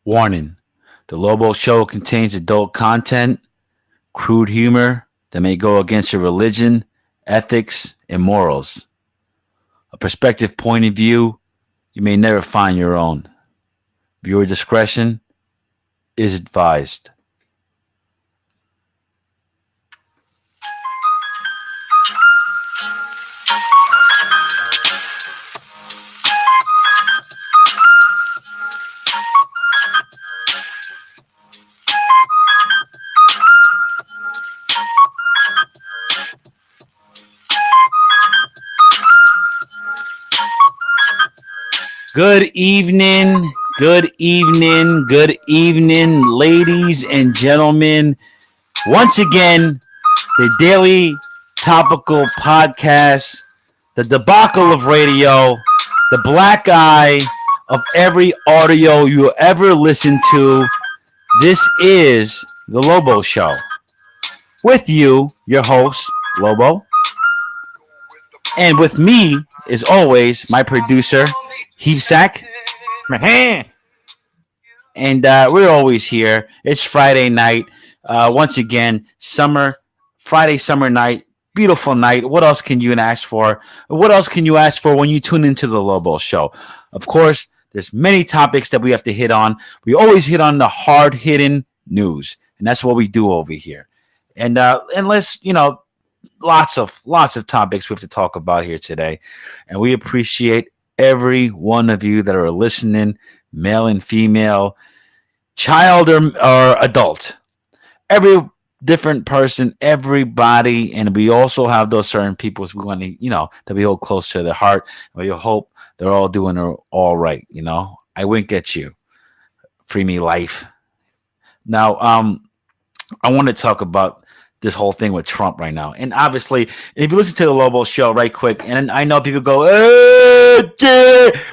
Warning: the Lobo show contains adult content, crude humor that may go against your religion, ethics, and morals. A perspective point of view you may never find your own. Viewer discretion is advised. Good evening, good evening, good evening, ladies and gentlemen. Once again, the daily topical podcast, the debacle of radio, the black eye of every audio you ever listen to. This is the Lobo Show. With you, your host, Lobo. And with me, as always, my producer, Heapsack. And we're always here. It's Friday night. Once again, Friday summer night. Beautiful night. What else can you ask for? What else can you ask for when you tune into the Lobo Show? Of course, there's many topics that we have to hit on. We always hit on the hard-hitting news, and that's what we do over here. And unless, lots of topics we have to talk about here today. And we appreciate every one of you that are listening, male and female, child or adult, every different person, everybody. And we also have those certain people we want to, that we hold close to their heart. We hope they're all doing all right. I wink at you. Free me life. Now, I want to talk about this whole thing with Trump right now. And obviously, if you listen to the Lobo Show right quick, and I know people go,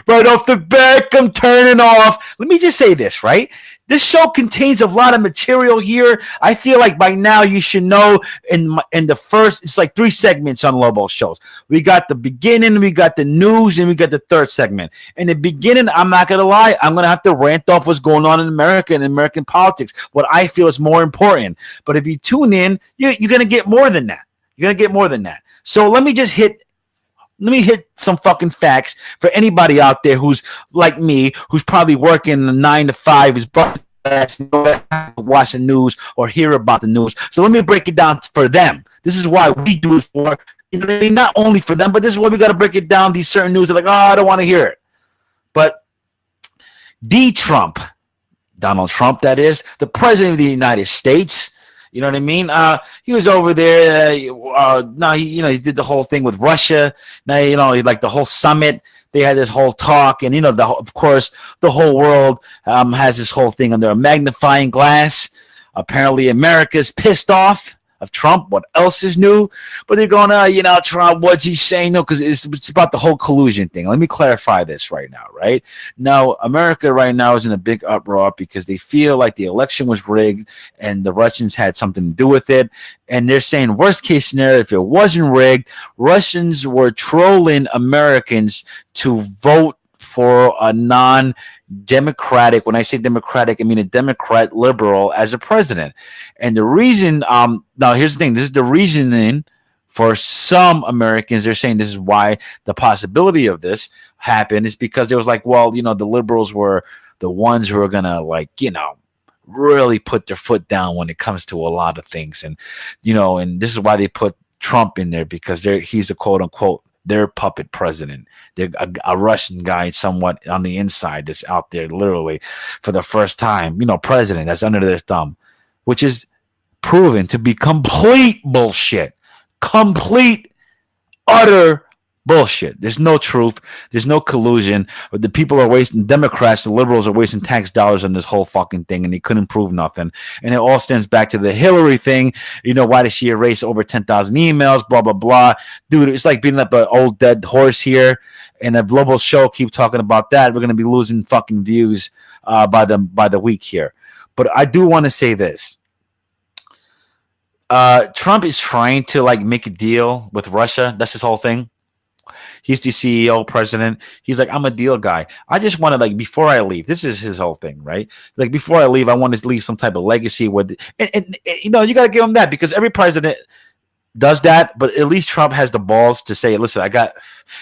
right off the back, I'm turning off. Let me just say this, right? This show contains a lot of material here. I feel like by now you should know in the first, it's like 3 segments on Lobo shows. We got the beginning, we got the news, and we got the third segment. In the beginning, I'm not going to lie, I'm going to have to rant off what's going on in America and American politics, what I feel is more important. But if you tune in, you're going to get more than that. You're going to get more than that. So let me hit some fucking facts for anybody out there who's like me, who's probably working 9 to 5, is watch the news or hear about the news. So let me break it down for them. This is why we do it for, not only for them, but this is why we got to break it down. These certain news are like, I don't want to hear it. But Trump, Donald Trump, that is, the president of the United States. You know what I mean? He was over there. He did the whole thing with Russia. Now, like the whole summit, they had this whole talk, and of course, the whole world has this whole thing under a magnifying glass. Apparently, America's pissed off of Trump. What else is new? But they're going, Trump, what's he saying? No, because it's about the whole collusion thing. Let me clarify this right now, right? Now, America right now is in a big uproar because they feel like the election was rigged and the Russians had something to do with it. And they're saying, worst case scenario, if it wasn't rigged, Russians were trolling Americans to vote for a non-democratic, when I say democratic, I mean a Democrat liberal as a president. And the reason, now here's the thing, this is the reasoning for some Americans. They're saying this is why the possibility of this happened is because it was like, well, the liberals were the ones who are going to really put their foot down when it comes to a lot of things. And, and this is why they put Trump in there, because he's a quote unquote their puppet president. They're a Russian guy somewhat on the inside that's out there literally for the first time, president that's under their thumb, which is proven to be complete bullshit. Complete, utter bullshit. There's no truth. There's no collusion. The people are wasting, Democrats, the liberals are wasting tax dollars on this whole fucking thing, and they couldn't prove nothing. And it all stems back to the Hillary thing. Why did she erase over 10,000 emails? Blah, blah, blah. Dude, it's like beating up an old dead horse here. And if Lobo show keep talking about that, we're going to be losing fucking views by the week here. But I do want to say this. Trump is trying to make a deal with Russia. That's his whole thing. He's the CEO, president. He's like, I'm a deal guy. I just want to like before I leave. This is his whole thing, right? Like before I leave, I want to leave some type of legacy with, and you know, you got to give him that because every president does that, but at least Trump has the balls to say, listen, I got,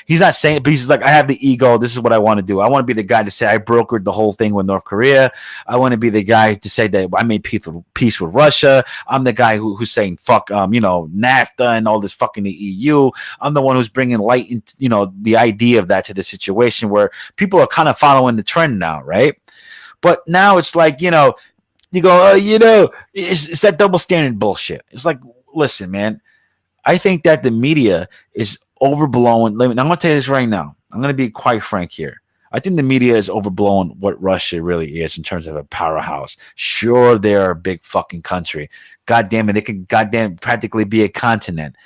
he's not saying it, but he's like, I have the ego. This is what I want to do. I want to be the guy to say I brokered the whole thing with North Korea. I want to be the guy to say that I made peace with Russia. I'm the guy who's saying, fuck, NAFTA and all this fucking the EU. I'm the one who's bringing light into, the idea of that to the situation where people are kind of following the trend now, right? But now it's like, you go, it's that double standard bullshit. It's like, listen, man, I think that the media is overblown. I'm going to tell you this right now. I'm going to be quite frank here. I think the media is overblown what Russia really is in terms of a powerhouse. Sure, they're a big fucking country. God damn it, it can goddamn practically be a continent.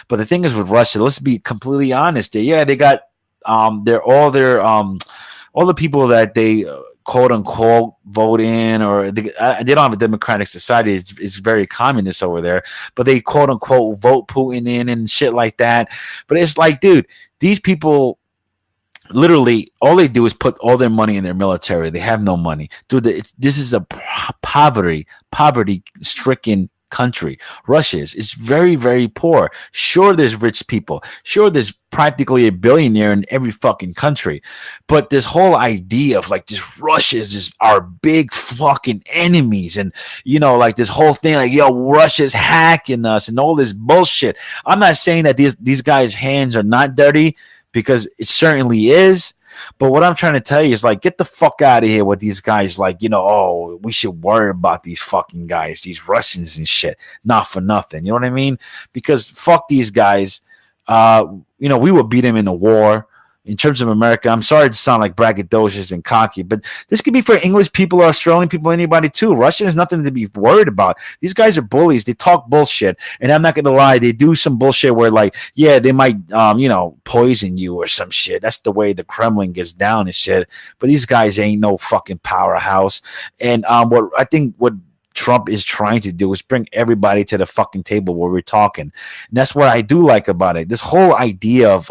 But the thing is with Russia, let's be completely honest. They got all the people that they quote unquote vote in, or they don't have a democratic society. It's very communist over there, but they quote unquote vote Putin in and shit like that. But it's like, dude, these people literally all they do is put all their money in their military. They have no money, dude. This is a poverty stricken country. Russia is. It's very, very poor. Sure, there's rich people. Sure, there's practically a billionaire in every fucking country. But this whole idea of like this Russia is our big fucking enemies, and like this whole thing, like Russia's hacking us and all this bullshit. I'm not saying that these guys' hands are not dirty, because it certainly is. But what I'm trying to tell you is like, get the fuck out of here with these guys. Like, we should worry about these fucking guys, these Russians and shit. Not for nothing. You know what I mean? Because fuck these guys. We will beat them in the war. In terms of America, I'm sorry to sound like braggadocious and cocky, but this could be for English people or Australian people, anybody too. Russia is nothing to be worried about. These guys are bullies. They talk bullshit. And I'm not going to lie, they do some bullshit where like, yeah, they might, poison you or some shit. That's the way the Kremlin gets down and shit. But these guys ain't no fucking powerhouse. And what Trump is trying to do is bring everybody to the fucking table where we're talking. And that's what I do like about it. This whole idea of,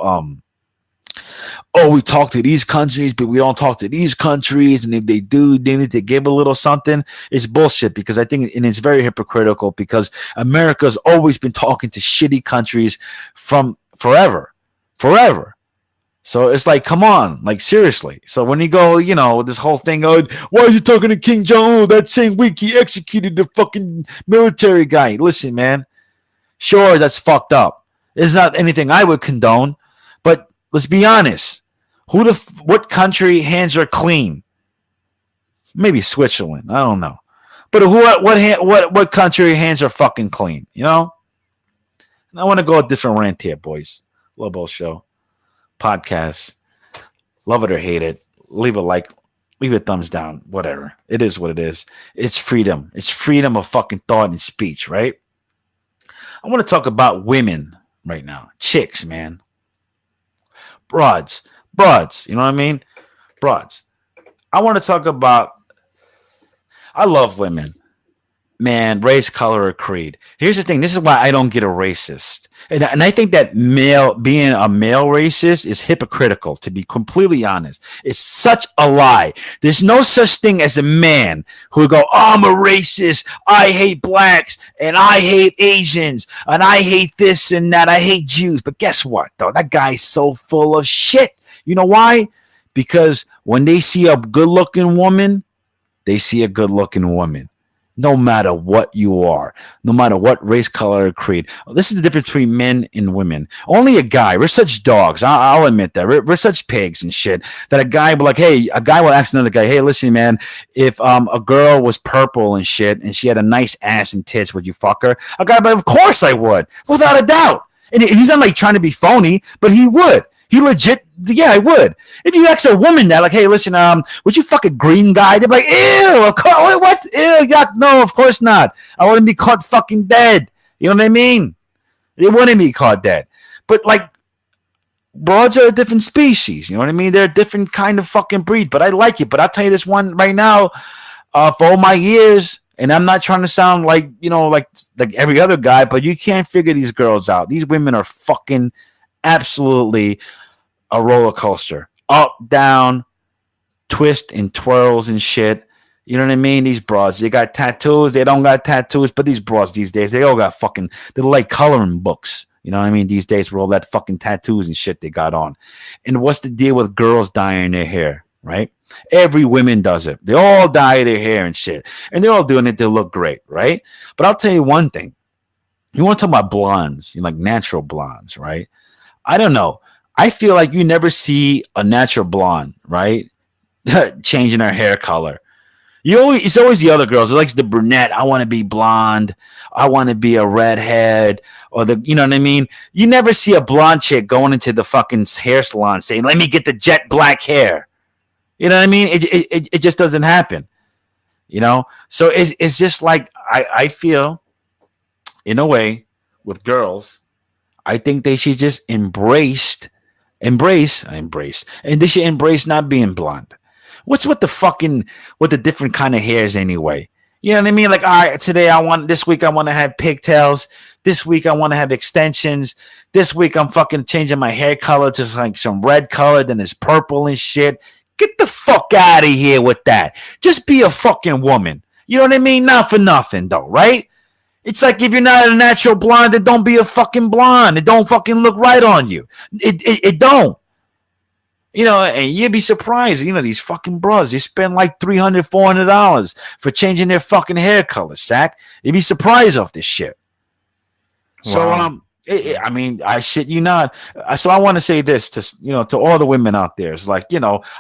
we talk to these countries, but we don't talk to these countries. And if they do, they need to give a little something. It's bullshit, because I think, and it's very hypocritical, because America's always been talking to shitty countries from forever. So it's like, come on, like seriously. So when you go, this whole thing, why is you talking to King Jong-un? That same week he executed the fucking military guy. Listen, man, sure, that's fucked up. It's not anything I would condone, but let's be honest. What country hands are clean? Maybe Switzerland. I don't know. But what country hands are fucking clean? And I want to go a different rant here, boys. Lobo Show podcast. Love it or hate it. Leave a like. Leave a thumbs down. Whatever. It is what it is. It's freedom. It's freedom of fucking thought and speech, right? I want to talk about women right now. Chicks, man. Broads, you know what I mean? Broads. I want to talk about, I love women. Man, race, color, or creed. Here's the thing. This is why I don't get a racist. And I think that being a male racist is hypocritical, to be completely honest. It's such a lie. There's no such thing as a man who would go, I'm a racist. I hate blacks and I hate Asians and I hate this and that. I hate Jews. But guess what, though? That guy's so full of shit. You know why? Because when they see a good-looking woman, they see a good-looking woman. No matter what you are, no matter what race, color, or creed. This is the difference between men and women. Only a guy. We're such dogs. I'll admit that. We're such pigs and shit that a guy will a guy will ask another guy, hey, listen, man, if a girl was purple and shit and she had a nice ass and tits, would you fuck her? A guy, but of course I would, without a doubt. And he's not like trying to be phony, but he would. He legit, yeah, I would. If you ask a woman that, like, hey, listen, would you fuck a green guy? They'd be like, ew, what? Ew, yuck, no, of course not. I wouldn't be caught fucking dead. You know what I mean? They wouldn't be caught dead. But, like, broads are a different species. You know what I mean? They're a different kind of fucking breed. But I like it. But I'll tell you this one right now, for all my years, and I'm not trying to sound like, like every other guy, but you can't figure these girls out. These women are fucking absolutely a roller coaster, up, down, twist and twirls and shit. You know what I mean? These bras, they got tattoos, they don't got tattoos, but these bras these days, they all got fucking, they're like coloring books. You know what I mean? These days, with all that fucking tattoos and shit they got on. And what's the deal with girls dyeing their hair, right? Every woman does it. They all dye their hair and shit. And they're all doing it to look great, right? But I'll tell you one thing. You want to talk about blondes, like natural blondes, right? I don't know. I feel like you never see a natural blonde, right? Changing her hair color. It's always the other girls. It likes the brunette. I want to be blonde. I want to be a redhead, or you know what I mean? You never see a blonde chick going into the fucking hair salon saying, "Let me get the jet black hair." You know what I mean? It just doesn't happen. You know, so it's just like I feel, in a way, with girls, I think they should just embrace, and they should embrace not being blonde. What's with the different kind of hairs anyway? You know what I mean? Like, all right, this week I want to have pigtails. This week I want to have extensions. This week I'm fucking changing my hair color to like some red color, then it's purple and shit. Get the fuck out of here with that. Just be a fucking woman. You know what I mean? Not for nothing though, right? It's like, if you're not a natural blonde, then don't be a fucking blonde. It don't fucking look right on you. It don't. You know, and you'd be surprised. You know, these fucking bros, they spend like $300, $400 for changing their fucking hair color, Sack. You'd be surprised off this shit. Wow. So, I mean, I shit you not. So I want to say this to all the women out there. It's like,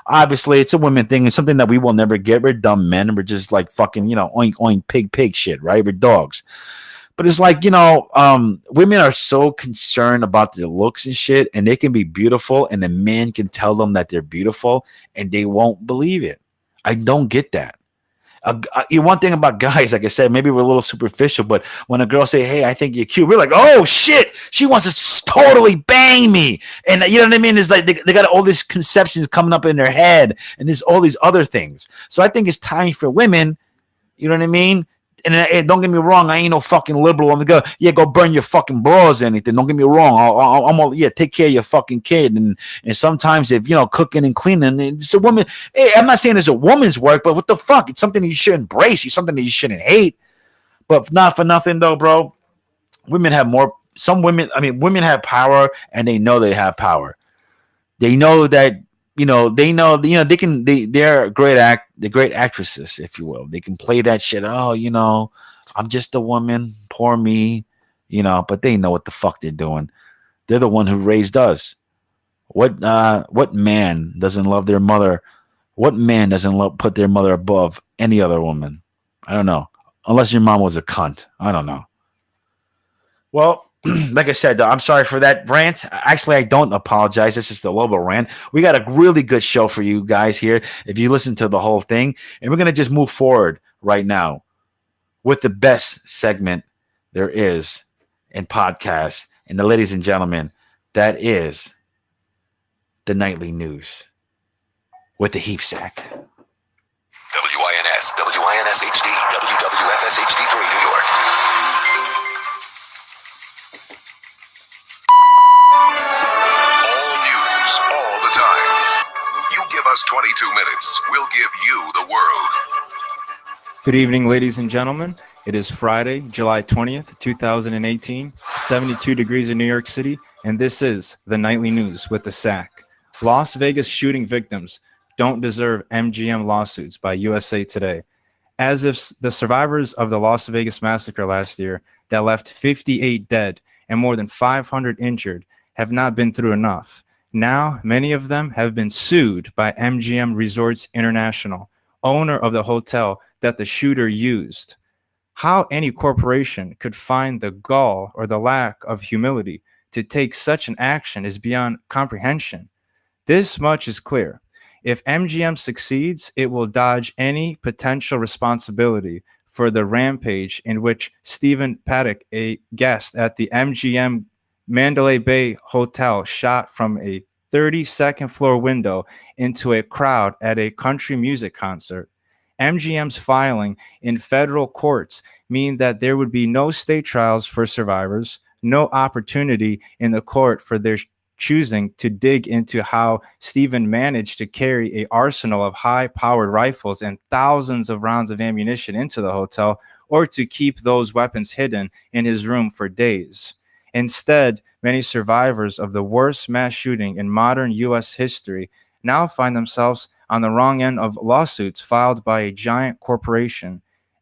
obviously it's a women thing. It's something that we will never get. We're dumb men. We're just like fucking, oink, oink, pig shit, right? We're dogs. But it's like, women are so concerned about their looks and shit, and they can be beautiful, and a man can tell them that they're beautiful, and they won't believe it. I don't get that. One thing about guys, like I said, maybe we're a little superficial, but when a girl say, "Hey, I think you're cute," we're like, "Oh shit, she wants to totally bang me," and you know what I mean? It's like they got all these conceptions coming up in their head, and there's all these other things. So I think it's time for women. You know what I mean? And don't get me wrong, I ain't no fucking liberal. I'm gonna go burn your fucking bras or anything. Don't get me wrong. I'm all take care of your fucking kid. And sometimes if cooking and cleaning, it's a woman. Hey, I'm not saying it's a woman's work, but what the fuck? It's something that you should embrace. It's something that you shouldn't hate. But not for nothing though, bro. Women have more. Women have power, and they know they have power. They know that. They're great actresses, if you will. They can play that shit. Oh, I'm just a woman, poor me, but they know what the fuck they're doing. They're the one who raised us. What man doesn't love their mother? What man doesn't put their mother above any other woman? I don't know. Unless your mom was a cunt. I don't know. Well, like I said, I'm sorry for that rant. Actually, I don't apologize. This is the Lobo rant. We got a really good show for you guys here if you listen to the whole thing. And we're going to just move forward right now with the best segment there is in podcasts. And ladies and gentlemen, that is the nightly news with the Heap Sack. WINS, WINS HD, WWFS HD3, New York. All news, all the time. You give us 22 minutes, we'll give you the world. Good evening, ladies and gentlemen. It is Friday, July 20th, 2018, 72 degrees in New York City, and this is the Nightly News with the Sack. Las Vegas shooting victims don't deserve MGM lawsuits by USA Today. As if the survivors of the Las Vegas massacre last year that left 58 dead and more than 500 injured have not been through enough. Now, many of them have been sued by MGM Resorts International, owner of the hotel that the shooter used. How any corporation could find the gall or the lack of humility to take such an action is beyond comprehension. This much is clear. If MGM succeeds, it will dodge any potential responsibility for the rampage in which Stephen Paddock, a guest at the MGM Mandalay Bay Hotel, shot from a 32nd floor window into a crowd at a country music concert. MGM's filing in federal courts mean that there would be no state trials for survivors, no opportunity in the court for their choosing to dig into how Stephen managed to carry a arsenal of high-powered rifles and thousands of rounds of ammunition into the hotel, or to keep those weapons hidden in his room for days. Instead, many survivors of the worst mass shooting in modern U.S. history now find themselves on the wrong end of lawsuits filed by a giant corporation.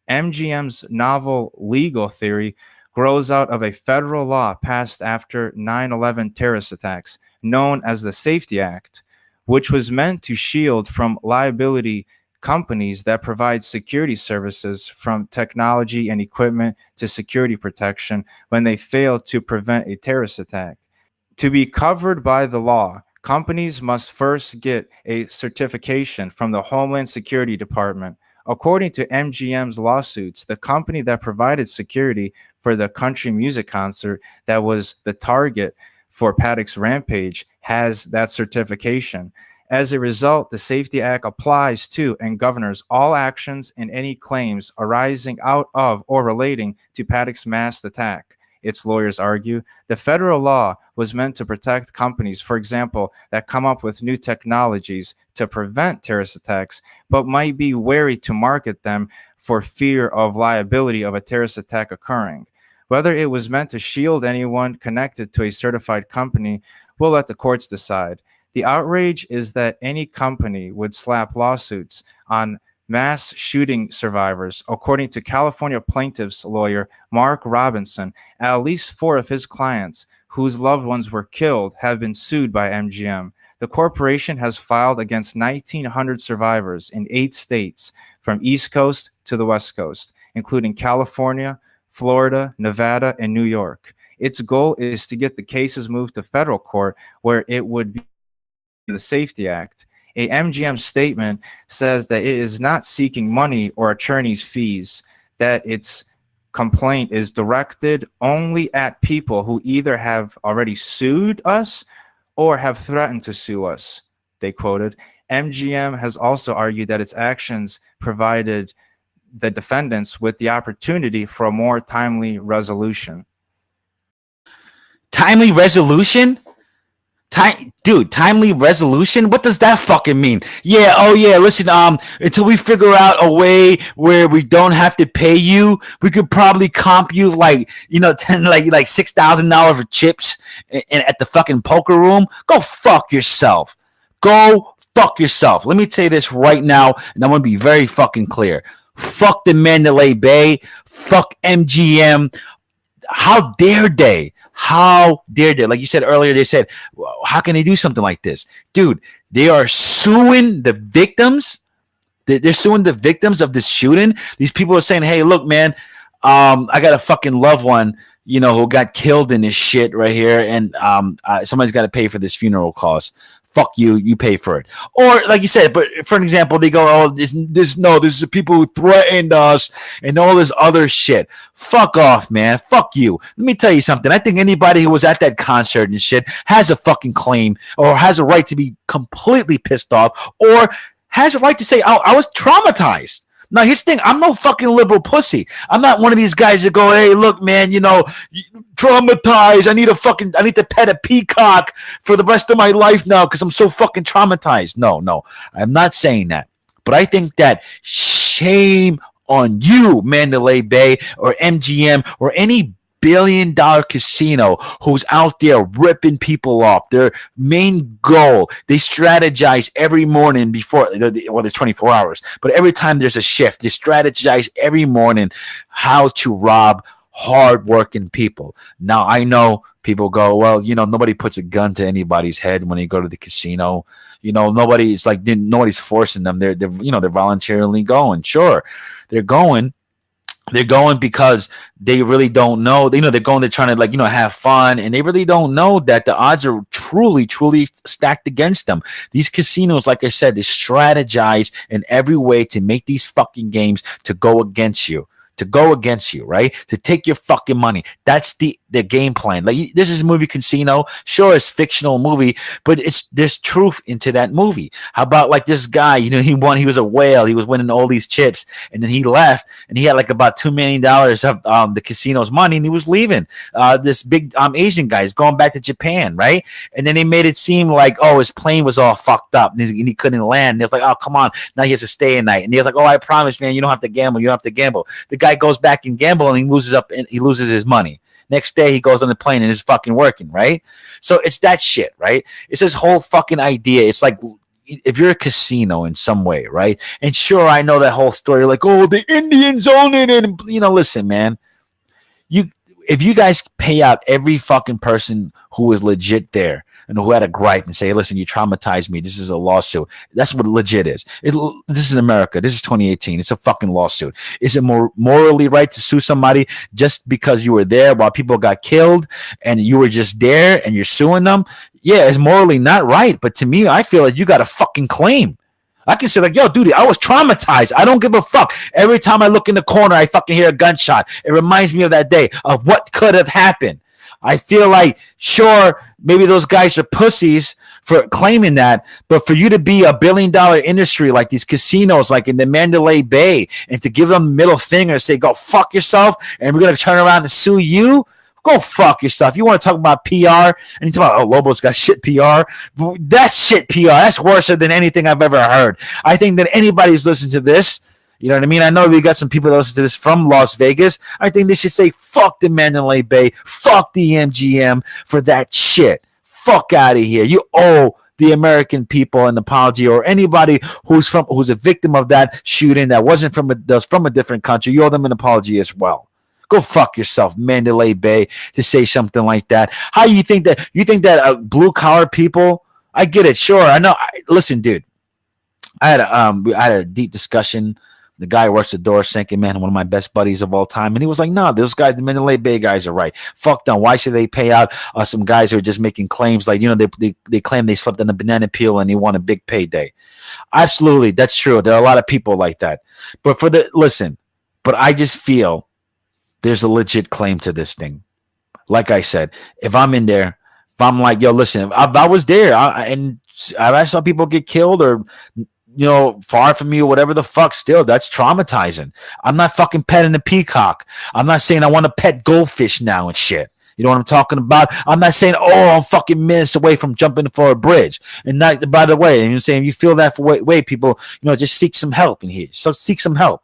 MGM's novel legal theory grows out of a federal law passed after 9/11 terrorist attacks, known as the Safety Act, which was meant to shield from liability companies that provide security services, from technology and equipment to security protection, when they fail to prevent a terrorist attack. To be covered by the law, companies must first get a certification from the Homeland Security Department. According to MGM's lawsuits, the company that provided security for the country music concert that was the target for Paddock's rampage has that certification. As a result, the Safety Act applies to and governs all actions and any claims arising out of or relating to Paddock's mass attack. Its lawyers argue the federal law was meant to protect companies, for example, that come up with new technologies to prevent terrorist attacks, but might be wary to market them for fear of liability of a terrorist attack occurring. Whether it was meant to shield anyone connected to a certified company, we'll let the courts decide. The outrage is that any company would slap lawsuits on mass shooting survivors. According to California plaintiff's lawyer Mark Robinson, at least 4 of his clients whose loved ones were killed have been sued by MGM. The corporation has filed against 1,900 survivors in 8 states, from East Coast to the West Coast, including California, Florida, Nevada, and New York. Its goal is to get the cases moved to federal court, where it would be the Safety Act. A MGM statement says that it is not seeking money or attorney's fees, that its complaint is directed only at people who either have already sued us or have threatened to sue us, they quoted. MGM has also argued that its actions provided the defendants with the opportunity for a more timely resolution. Timely resolution? Timely resolution? What does that fucking mean? Yeah, oh yeah, listen, until we figure out a way where we don't have to pay you, we could probably comp you like, like $6,000 for chips at the fucking poker room. Go fuck yourself. Go fuck yourself. Let me say this right now, and I'm gonna be very fucking clear. Fuck the Mandalay Bay. Fuck MGM. How dare they? How dare they? Like you said earlier, they said, well, how can they do something like this? Dude, they are suing the victims. They're suing the victims of this shooting. These people are saying, hey, look, man, I got a fucking loved one, who got killed in this shit right here, and somebody's got to pay for this funeral cost. Fuck you, you pay for it. Or like you said, but for an example, they go, oh, this is the people who threatened us and all this other shit. Fuck off, man. Fuck you. Let me tell you something. I think anybody who was at that concert and shit has a fucking claim or has a right to be completely pissed off or has a right to say, I was traumatized. Now, here's the thing. I'm no fucking liberal pussy. I'm not one of these guys that go, hey, look, man, traumatized. I need to pet a peacock for the rest of my life now because I'm so fucking traumatized. No, I'm not saying that. But I think that shame on you, Mandalay Bay or MGM or any billion-dollar casino who's out there ripping people off. Their main goal, they strategize every morning before, there's 24 hours, but every time there's a shift, they strategize every morning how to rob hard-working people. Now, I know people go, well, nobody puts a gun to anybody's head when they go to the casino. Nobody's forcing them. They're voluntarily going. Sure, they're going. They're going because they really don't know. They're going. They're trying to have fun, and they really don't know that the odds are truly, truly stacked against them. These casinos, like I said, they strategize in every way to make these fucking games to go against you, to go against you, right? To take your fucking money. That's the game plan. Like this is a movie Casino. Sure, it's fictional movie, but there's truth into that movie. How about like this guy? You know, he was a whale. He was winning all these chips, and then he left, and he had like about $2 million of the casino's money, and he was leaving. This big Asian guy is going back to Japan, right? And then they made it seem like, oh, his plane was all fucked up, and he couldn't land. And it's like, oh, come on, now he has to stay a night. And he's like, oh, I promise, man, you don't have to gamble. You don't have to gamble. The guy goes back and gamble, and he loses his money. Next day, he goes on the plane and is fucking working, right? So it's that shit, right? It's this whole fucking idea. It's like if you're a casino in some way, right? And sure, I know that whole story, like, oh, the Indians own it, and listen, man, if you guys pay out every fucking person who was legit there and who had a gripe and say, listen, you traumatized me, this is a lawsuit. That's what legit is. This is America. This is 2018. It's a fucking lawsuit. Is it more morally right to sue somebody just because you were there while people got killed and you were just there and you're suing them? Yeah, it's morally not right. But to me, I feel like you got a fucking claim. I can say like, yo, dude, I was traumatized. I don't give a fuck. Every time I look in the corner, I fucking hear a gunshot. It reminds me of that day, of what could have happened. I feel like, sure, maybe those guys are pussies for claiming that, but for you to be a billion-dollar industry like these casinos, like in the Mandalay Bay, and to give them the middle finger and say, go fuck yourself, and we're going to turn around and sue you, go fuck yourself. You want to talk about PR, and you talk about, oh, Lobo's got shit PR. That's shit PR. That's worse than anything I've ever heard. I think that anybody who's listening to this, you know what I mean? I know we got some people that listen to this from Las Vegas. I think they should say, fuck the Mandalay Bay, fuck the MGM for that shit. Fuck out of here. You owe the American people an apology, or anybody who's a victim of that shooting that was from a different country. You owe them an apology as well. Go fuck yourself, Mandalay Bay, to say something like that. How you think that blue collar people? I get it, sure. I know. Listen, dude. I had a deep discussion. The guy who works the door, Sanky Man, one of my best buddies of all time, and he was like, "No, those guys, the Mandalay Bay guys, are right. Fuck them. Why should they pay out some guys who are just making claims like they claim they slept on a banana peel and they want a big payday? Absolutely, that's true. There are a lot of people like that. But but I just feel there's a legit claim to this thing. Like I said, if I'm in there, if I'm like, yo, listen, if I was there and I saw people get killed or far from me or whatever the fuck, still, that's traumatizing. I'm not fucking petting a peacock. I'm not saying I want to pet goldfish now and shit. You know what I'm talking about? I'm not saying, oh, I'm fucking minutes away from jumping for a bridge. And not, by the way, I'm saying, you feel that way, people, just seek some help in here. So seek some help.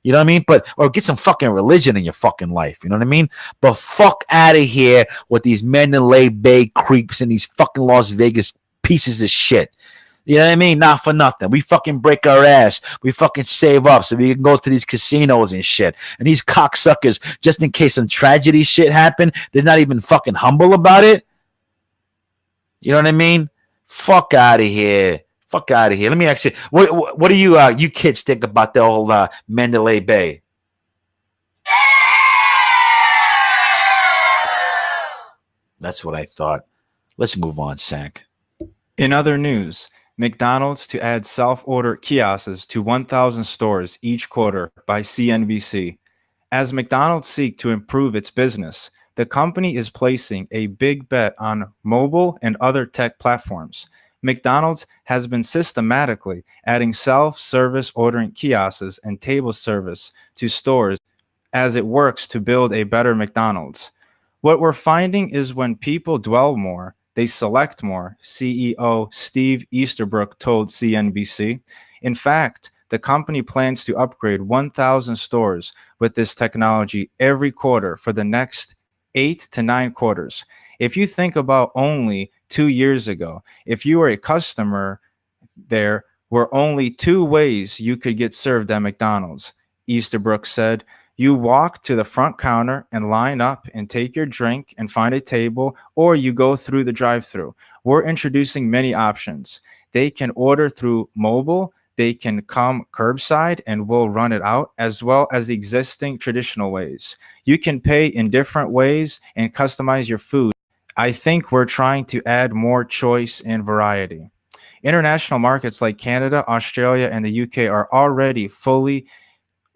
You know what I mean? Or get some fucking religion in your fucking life. You know what I mean? But fuck out of here with these Mandalay Bay creeps and these fucking Las Vegas pieces of shit. You know what I mean? Not for nothing. We fucking break our ass. We fucking save up so we can go to these casinos and shit. And these cocksuckers, just in case some tragedy shit happen, they're not even fucking humble about it. You know what I mean? Fuck out of here. Fuck out of here. Let me ask you, what do you kids think about the old Mandalay Bay? That's what I thought. Let's move on, Sank. In other news, McDonald's to add self-order kiosks to 1,000 stores each quarter by CNBC. As McDonald's seeks to improve its business, the company is placing a big bet on mobile and other tech platforms. McDonald's has been systematically adding self-service ordering kiosks and table service to stores as it works to build a better McDonald's. What we're finding is when people dwell more, they select more, CEO Steve Easterbrook told CNBC. In fact, the company plans to upgrade 1,000 stores with this technology every quarter for the next 8 to 9 quarters. If you think about only 2 years ago, if you were a customer, there were only 2 ways you could get served at McDonald's. Easterbrook said, you walk to the front counter and line up and take your drink and find a table, or you go through the drive-thru. We're introducing many options. They can order through mobile, they can come curbside and we'll run it out, as well as the existing traditional ways. You can pay in different ways and customize your food. I think we're trying to add more choice and variety. International markets like Canada, Australia, and the UK are already fully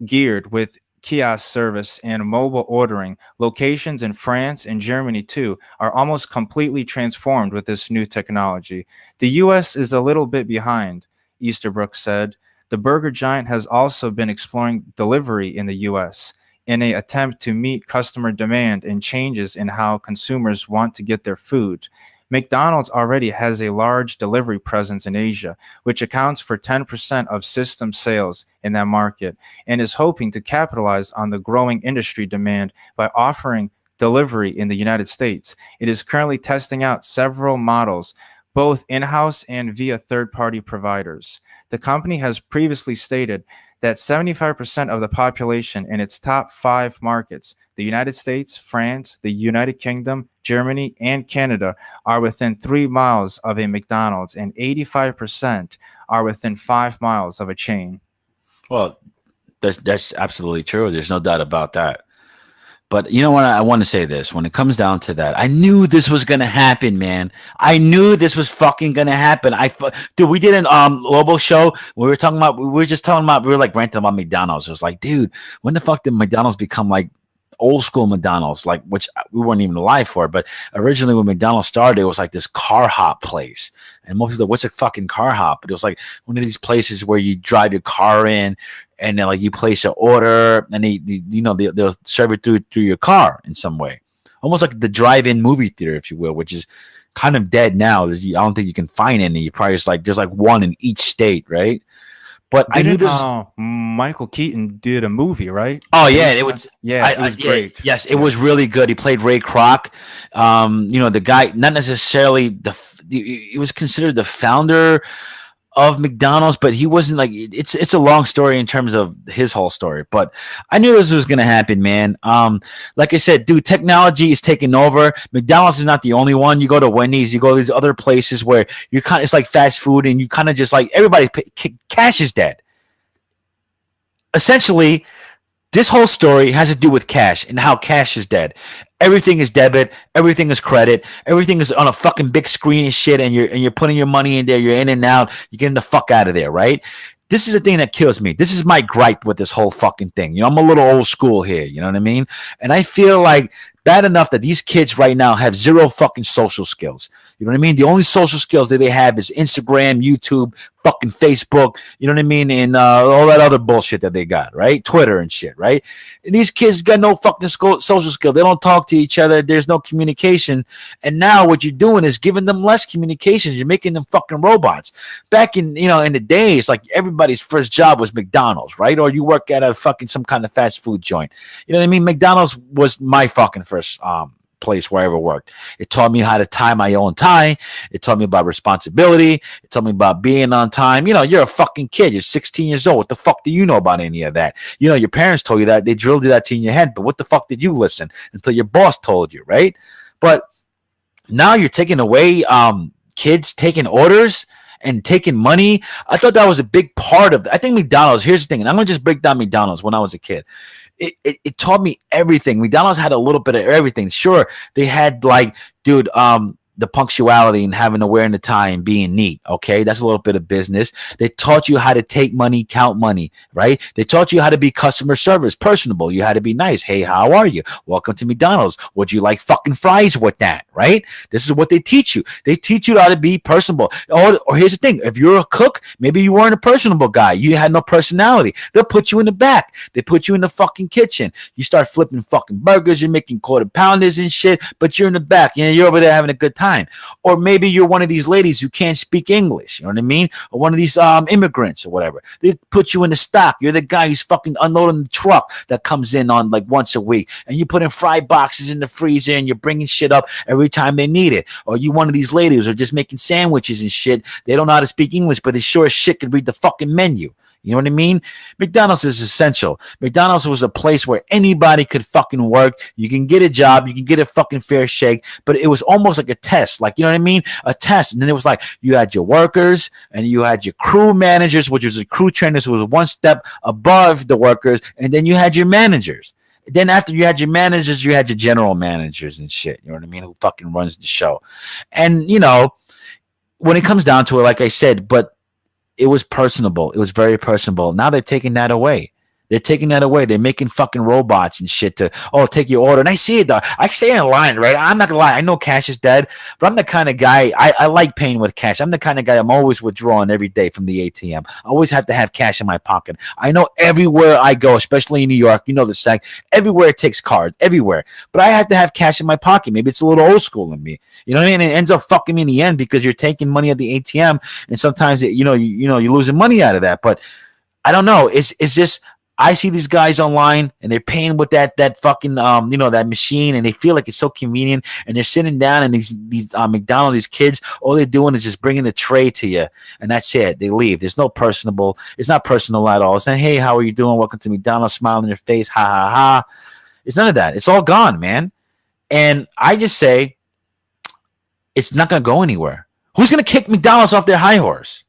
geared with kiosk service and mobile ordering. Locations in France and Germany, too, are almost completely transformed with this new technology. The U.S. is a little bit behind, Easterbrook said. The burger giant has also been exploring delivery in the U.S. in an attempt to meet customer demand and changes in how consumers want to get their food. McDonald's already has a large delivery presence in Asia, which accounts for 10% of system sales in that market, and is hoping to capitalize on the growing industry demand by offering delivery in the United States. It is currently testing out several models, both in house and via third party providers. The company has previously stated that 75% of the population in its top five markets, the United States, France, the United Kingdom, Germany, and Canada, are within 3 miles of a McDonald's, and 85% are within 5 miles of a chain. Well, that's absolutely true. There's no doubt about that. But you know what? I want to say this. When it comes down to that, I knew this was gonna happen, man. I knew this was fucking gonna happen. Dude, we did an Lobo show. We were just talking about, we were like ranting about McDonald's. It was like, dude, when the fuck did McDonald's become like old school McDonald's, like, which we weren't even alive for? But originally when McDonald's started, it was like this car hop place. And most people, what's a fucking car hop? But it was like one of these places where you drive your car in, and then like you place an order, and they'll serve it through your car in some way, almost like the drive-in movie theater, if you will, which is kind of dead now. I don't think you can find any. You probably just like there's like one in each state, right? But I knew this. Michael Keaton did a movie, right? Oh yeah, it was. Yeah, it was great. Yes, it was really good. He played Ray Kroc. The guy, not necessarily he was considered the founder of McDonald's, but he wasn't like, it's a long story in terms of his whole story. But I knew this was gonna happen, man. Like I said, dude, technology is taking over. McDonald's is not the only one. You go to Wendy's, you go to these other places where it's like fast food, and you kind of just like cash is dead. Essentially, this whole story has to do with cash and how cash is dead. Everything is debit. Everything is credit. Everything is on a fucking big screen and shit. And you're putting your money in there. You're in and out. You're getting the fuck out of there, right? This is the thing that kills me. This is my gripe with this whole fucking thing. I'm a little old school here. You know what I mean? And I feel like bad enough that these kids right now have zero fucking social skills. You know what I mean? The only social skills that they have is Instagram, YouTube, fucking Facebook, you know what I mean? And all that other bullshit that they got, right? Twitter and shit, right? And these kids got no fucking social skill. They don't talk to each other. There's no communication. And now what you're doing is giving them less communications. You're making them fucking robots. Back in the days, like everybody's first job was McDonald's, right? Or you work at a fucking some kind of fast food joint. You know what I mean? McDonald's was my fucking first place where I ever worked. It taught me how to tie my own tie. It taught me about responsibility. It taught me about being on time. You're a fucking kid. You're 16 years old. What the fuck do you know about any of that? Your parents told you that. They drilled that in your head. But what the fuck did you listen until your boss told you, right? But now you're taking away kids taking orders and taking money. I thought that was a big part of I think McDonald's, here's the thing, and I'm going to just break down McDonald's when I was a kid. It taught me everything. McDonald's had a little bit of everything. Sure, they had like, dude, the punctuality and having to wear in the tie and being neat. Okay, that's a little bit of business. They taught you how to take money, count money, right? They taught you how to be customer service, personable. You had to be nice. Hey, how are you? Welcome to McDonald's. Would you like fucking fries with that? Right? This is what they teach you. They teach you how to be personable. Or here's the thing: if you're a cook, maybe you weren't a personable guy. You had no personality. They'll put you in the back. They put you in the fucking kitchen. You start flipping fucking burgers. You're making quarter pounders and shit, but you're in the back. You're over there having a good time. Or maybe you're one of these ladies who can't speak English, you know what I mean? Or one of these immigrants or whatever. They put you in the stock. You're the guy who's fucking unloading the truck that comes in on like once a week. And you put in fry boxes in the freezer and you're bringing shit up every time they need it. Or you one of these ladies who are just making sandwiches and shit. They don't know how to speak English, but they sure as shit can read the fucking menu. You know what I mean? McDonald's is essential. McDonald's was a place where anybody could fucking work. You can get a job. You can get a fucking fair shake. But it was almost like a test. Like, you know what I mean? A test. And then it was like you had your workers and you had your crew managers, which was the crew trainers, who was one step above the workers. And then you had your managers. Then after you had your managers, you had your general managers and shit. You know what I mean? Who fucking runs the show. And, when it comes down to it, like I said, but it was personable. It was very personable. Now they're taking that away. They're taking that away. They're making fucking robots and shit to take your order. And I see it though. I say it in line, right? I'm not gonna lie. I know cash is dead, but I'm the kind of guy I like paying with cash. I'm the kind of guy I'm always withdrawing every day from the ATM. I always have to have cash in my pocket. I know everywhere I go, especially in New York, you know the SAC, everywhere it takes cards, everywhere. But I have to have cash in my pocket. Maybe it's a little old school in me. You know what I mean? It ends up fucking me in the end because you're taking money at the ATM, and sometimes you're losing money out of that. But I don't know. It's just I see these guys online and they're paying with that fucking that machine, and they feel like it's so convenient, and they're sitting down and these McDonald's, these kids, all they're doing is just bringing a tray to you, and that's it. They leave. There's no personable. It's not personal at all. It's not, hey, how are you doing? Welcome to McDonald's. Smile on your face. Ha ha ha. It's none of that. It's all gone, man. And I just say it's not gonna go anywhere. Who's gonna kick McDonald's off their high horse?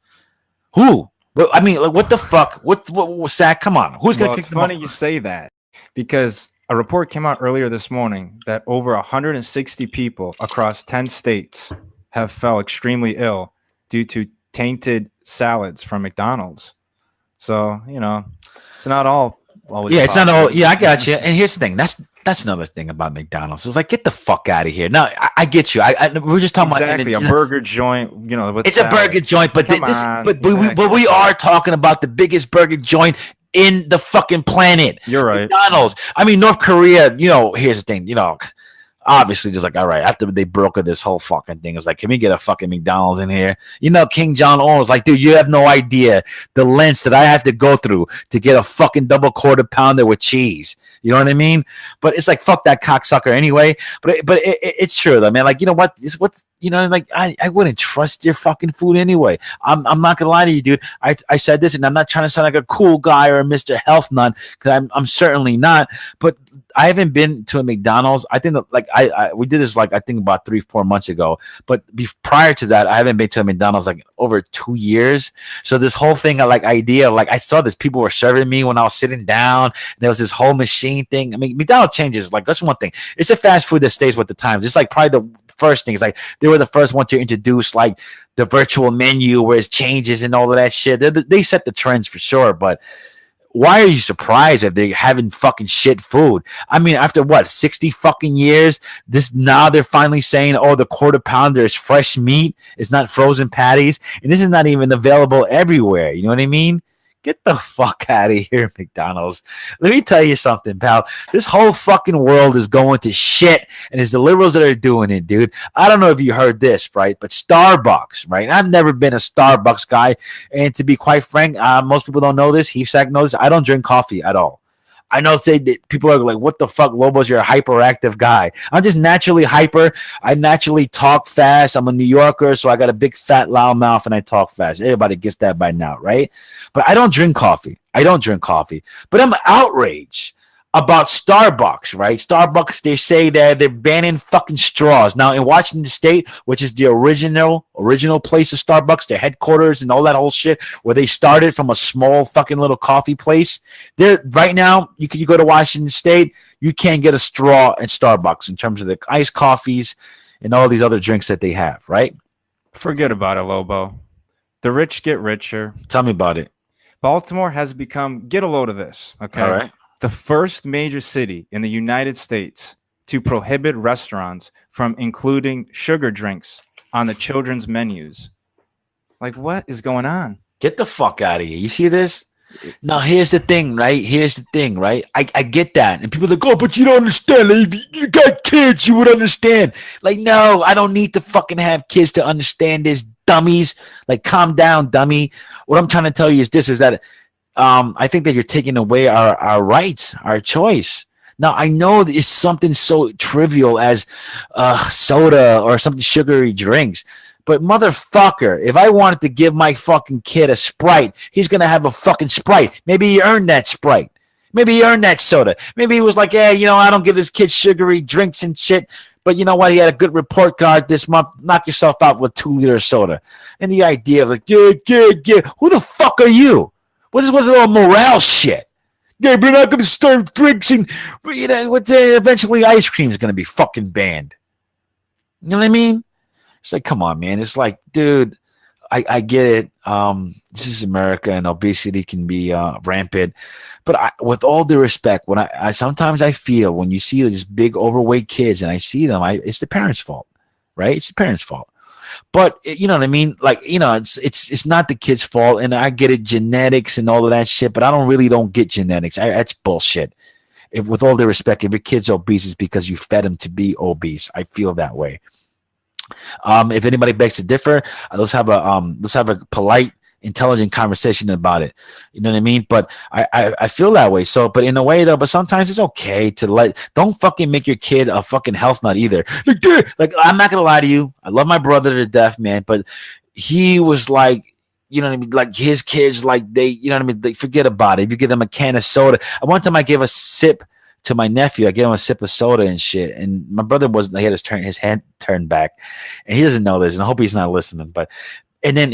Who? Well, I mean, like, what the fuck? What Sack? Come on, who's gonna kick? It's funny you say that because a report came out earlier this morning that over 160 people across 10 states have fell extremely ill due to tainted salads from McDonald's. So it's not all always. Yeah, it's not all. Yeah, I got you. And here's the thing. That's another thing about McDonald's. It's like, get the fuck out of here. Now, I get you. We're just talking about a burger joint. With it's salads. A burger joint, but we are talking about the biggest burger joint in the fucking planet. You're right. McDonald's. I mean, North Korea. Here's the thing. Obviously, just like, all right, after they brokered this whole fucking thing, it was like, can we get a fucking McDonald's in here? King Jong-un was like, dude, you have no idea the lengths that I have to go through to get a fucking double quarter pounder with cheese. You know what I mean? But it's like, fuck that cocksucker anyway. But it's true though, man. Like, you know what? I wouldn't trust your fucking food anyway. I'm not gonna lie to you, dude. I said this, and I'm not trying to sound like a cool guy or a Mr. Health Nut, because I'm certainly not. But I haven't been to a McDonald's. I think that we did this I think about 3-4 months ago. But prior to that, I haven't been to a McDonald's over 2 years. So this whole thing, idea, I saw this, people were serving me when I was sitting down. There was this whole machine thing. I mean, McDonald's changes. That's one thing. It's a fast food that stays with the times. It's probably the first thing. It's they were the first one to introduce the virtual menu where it changes and all of that shit. They set the trends for sure, but why are you surprised if they're having fucking shit food? I mean, after 60 fucking years, now they're finally saying, the quarter pounder is fresh meat. It's not frozen patties. And this is not even available everywhere. You know what I mean? Get the fuck out of here, McDonald's. Let me tell you something, pal. This whole fucking world is going to shit, and it's the liberals that are doing it, dude. I don't know if you heard this, right? But Starbucks, right? I've never been a Starbucks guy, and to be quite frank, most people don't know this. Heapsack knows this. I don't drink coffee at all. I know people are like, what the fuck, Lobos, you're a hyperactive guy. I'm just naturally hyper. I naturally talk fast. I'm a New Yorker, so I got a big, fat, loud mouth, and I talk fast. Everybody gets that by now, right? But I don't drink coffee. But I'm outraged about Starbucks, right? Starbucks, they say that they're banning fucking straws. Now, in Washington State, which is the original place of Starbucks, their headquarters and all that whole shit, where they started from a small fucking little coffee place, there right now, you go to Washington State, you can't get a straw at Starbucks in terms of the iced coffees and all these other drinks that they have, right? Forget about it, Lobo. The rich get richer. Tell me about it. Baltimore has become, get a load of this, okay? All right. The first major city in the United States to prohibit restaurants from including sugar drinks on the children's menus. What is going on? Get the fuck out of here. You see this? Now, here's the thing, right? I get that. And people are like, but you don't understand. If you got kids, you would understand. No, I don't need to fucking have kids to understand this, dummies. Calm down, dummy. What I'm trying to tell you is this, is that I think that you're taking away our rights, our choice. Now, I know it's something so trivial as soda or something sugary drinks, but motherfucker, if I wanted to give my fucking kid a Sprite, he's going to have a fucking Sprite. Maybe he earned that Sprite. Maybe he earned that soda. Maybe he was like, I don't give this kid sugary drinks and shit. But you know what? He had a good report card this month. Knock yourself out with 2 liter soda. And the idea of yeah. Who the fuck are you? What is with all morale shit? Yeah, we're not going to serve drinks and eventually ice cream is going to be fucking banned. You know what I mean? It's come on, man. It's dude, I get it. This is America, and obesity can be rampant. But with all due respect, when I sometimes I feel when you see these big overweight kids, and I see them, it's the parents' fault, right? It's the parents' fault. But you know what I mean? Like, it's not the kid's fault, and I get it, genetics and all of that shit. But I don't get genetics. That's bullshit. If, with all due respect, if your kid's obese, it's because you fed him to be obese. I feel that way. If anybody begs to differ, let's have a polite, intelligent conversation about it. You know what I mean? But I feel that way. So, but in a way though, but sometimes it's okay to don't fucking make your kid a fucking health nut either. Like I'm not gonna lie to you. I love my brother to death, man, but he was like, you know what I mean? Like his kids, like you know what I mean? They forget about it. If you give them a can of soda, one time I gave a sip to my nephew. I gave him a sip of soda and shit. And my brother he had his head turned back, and he doesn't know this. And I hope he's not listening. But and then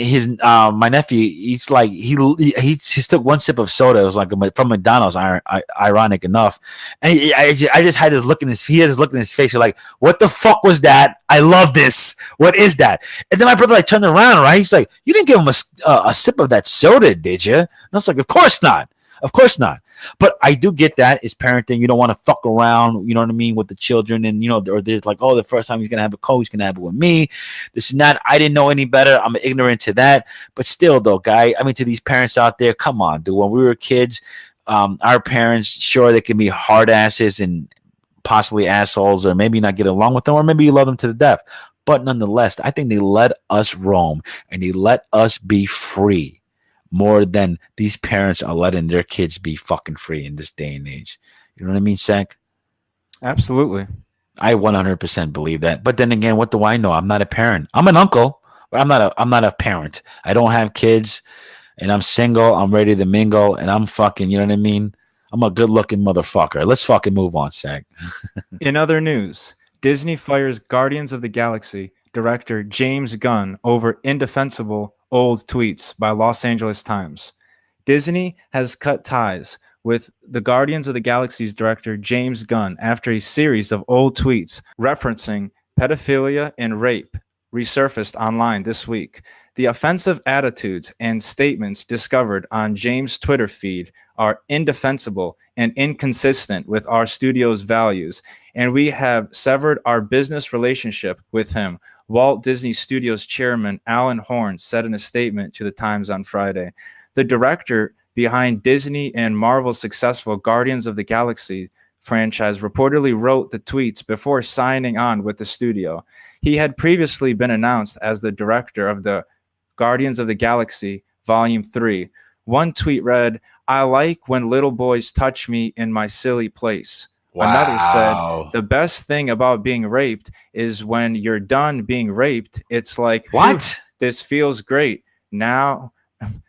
my nephew, he's like he took one sip of soda. It was like from McDonald's. Ironic enough, and I just had this look in he has this look in his face. You're like, what the fuck was that? I love this. What is that? And then my brother turned around. Right, he's like, you didn't give him a sip of that soda, did you? And I was like, of course not. Of course not. But I do get that it's parenting. You don't want to fuck around, you know what I mean, with the children. And, or there's like, oh, the first time he's going to have a cold, he's going to have it with me. This and that. I didn't know any better. I'm ignorant to that. But still, though, guy, I mean, to these parents out there, come on, dude. When we were kids, our parents, sure, they can be hard asses and possibly assholes, or maybe not get along with them, or maybe you love them to the death. But nonetheless, I think they let us roam and they let us be free more than these parents are letting their kids be fucking free in this day and age. You know what I mean, Sank? Absolutely. I 100% believe that. But then again, what do I know? I'm not a parent. I'm an uncle, but I'm not a parent. I don't have kids, and I'm single. I'm ready to mingle, and I'm fucking, you know what I mean? I'm a good-looking motherfucker. Let's fucking move on, Sank. In other news, Disney fires Guardians of the Galaxy director James Gunn over indefensible old tweets by Los Angeles Times. Disney has cut ties with the Guardians of the Galaxy's director James Gunn after a series of old tweets referencing pedophilia and rape resurfaced online this week. The offensive attitudes and statements discovered on James' Twitter feed are indefensible and inconsistent with our studio's values, and we have severed our business relationship with him, Walt Disney Studios chairman Alan Horn said in a statement to the Times on Friday. The director behind Disney and Marvel's successful Guardians of the Galaxy franchise reportedly wrote the tweets before signing on with the studio. He had previously been announced as the director of the Guardians of the Galaxy Volume 3. One tweet read, "I like when little boys touch me in my silly place." Wow. Another said, "The best thing about being raped is when you're done being raped, it's like, what? This feels great. Now,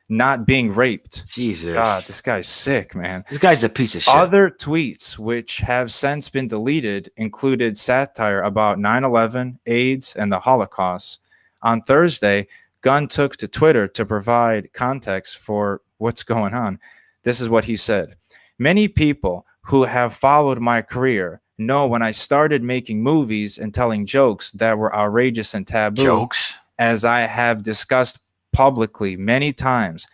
not being raped." Jesus. God, this guy's sick, man. This guy's a piece of shit. Other tweets, which have since been deleted, included satire about 9/11, AIDS, and the Holocaust. On Thursday, Gunn took to Twitter to provide context for what's going on. This is what he said. "Many people who have followed my career know when I started making movies and telling jokes that were outrageous and taboo. Jokes? As I have discussed publicly many times.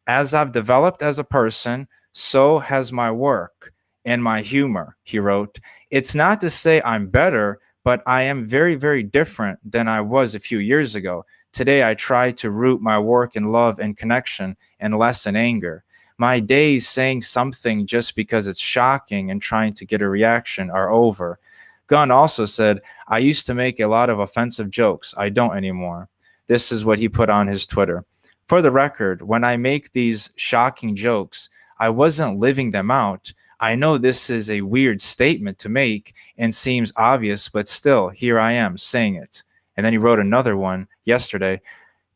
As I've developed as a person, so has my work and my humor," he wrote. "It's not to say I'm better, but I am very, very different than I was a few years ago. Today, I try to root my work in love and connection and less in anger. My days saying something just because it's shocking and trying to get a reaction are over." Gunn also said, "I used to make a lot of offensive jokes. I don't anymore." This is what he put on his Twitter. "For the record, when I make these shocking jokes, I wasn't living them out. I know this is a weird statement to make and seems obvious, but still, here I am saying it." And then he wrote another one yesterday.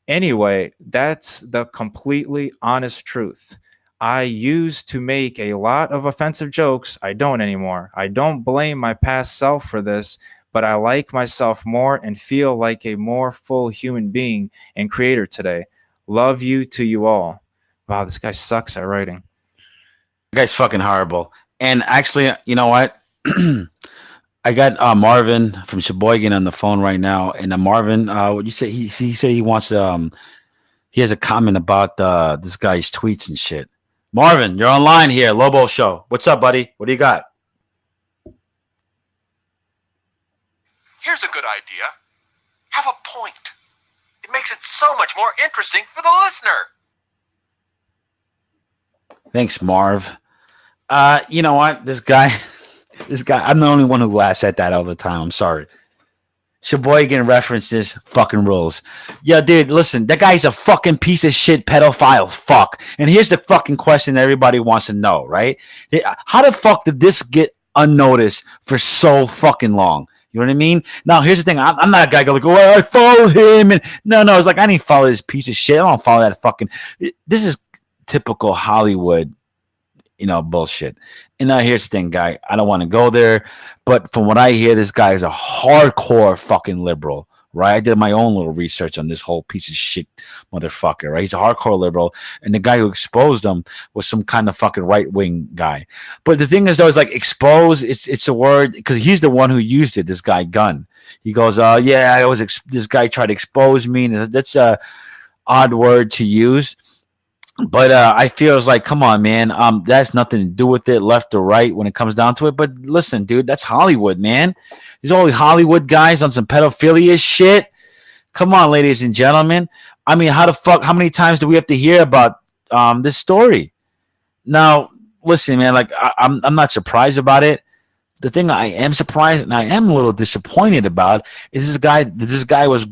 "Anyway, that's the completely honest truth. I used to make a lot of offensive jokes. I don't anymore. I don't blame my past self for this, but I like myself more and feel like a more full human being and creator today. Love you to you all." Wow, this guy sucks at writing. The guy's fucking horrible. And actually, you know what? I got Marvin from Sheboygan on the phone right now. And Marvin, what you say? He said he wants He has a comment about this guy's tweets and shit. Marvin, you're online here. Lobo Show. What's up, buddy? What do you got? Here's a good idea. Have a point. It makes it so much more interesting for the listener. Thanks, Marv. You know what? This guy, I'm the only one who laughs at that all the time. I'm sorry. Sheboygan references fucking rules. Yeah, dude, listen, that guy's a fucking piece of shit pedophile fuck. And here's the fucking question that everybody wants to know, right? How the fuck did this get unnoticed for so fucking long? You know what I mean? Now, here's the thing. I'm not a guy go like, oh, I followed him. And no, it's like, I didn't follow this piece of shit. I don't follow that fucking. This is typical Hollywood, bullshit. And now here's the thing, guy. I don't want to go there, but from what I hear, this guy is a hardcore fucking liberal, right? I did my own little research on this whole piece of shit motherfucker, right? He's a hardcore liberal, and the guy who exposed him was some kind of fucking right-wing guy. But the thing is, though, is like expose, it's a word, because he's the one who used it, this guy, Gunn. He goes, yeah, this guy tried to expose me, and that's a odd word to use. But I feel it's like, come on, man. That's nothing to do with it, left or right, when it comes down to it. But listen, dude, that's Hollywood, man. These all Hollywood guys on some pedophilia shit. Come on, ladies and gentlemen. I mean, how many times do we have to hear about this story? Now, listen, man. Like, I'm not surprised about it. The thing I am surprised and I am a little disappointed about is this guy was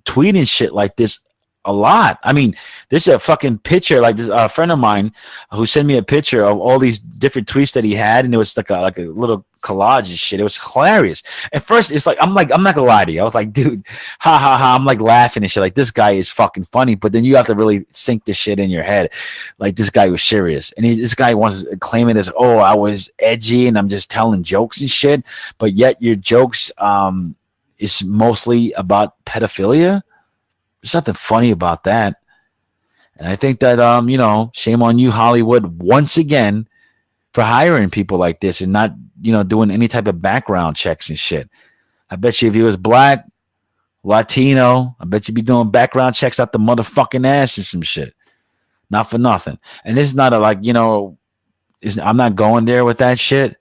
tweeting shit like this a lot. I mean, there's a fucking picture, like a friend of mine who sent me a picture of all these different tweets that he had, and it was like a little collage and shit. It was hilarious. At first, it's like I'm not gonna lie to you. I was like, dude, ha ha ha. I'm like laughing and shit. Like, this guy is fucking funny, but then you have to really sink this shit in your head. Like, this guy was serious, and this guy wants to claim it as, oh, I was edgy and I'm just telling jokes and shit, but yet your jokes is mostly about pedophilia. There's nothing funny about that. And I think that, shame on you, Hollywood, once again, for hiring people like this and not, doing any type of background checks and shit. I bet you if he was black, Latino, I bet you'd be doing background checks out the motherfucking ass and some shit. Not for nothing. And this is not I'm not going there with that shit.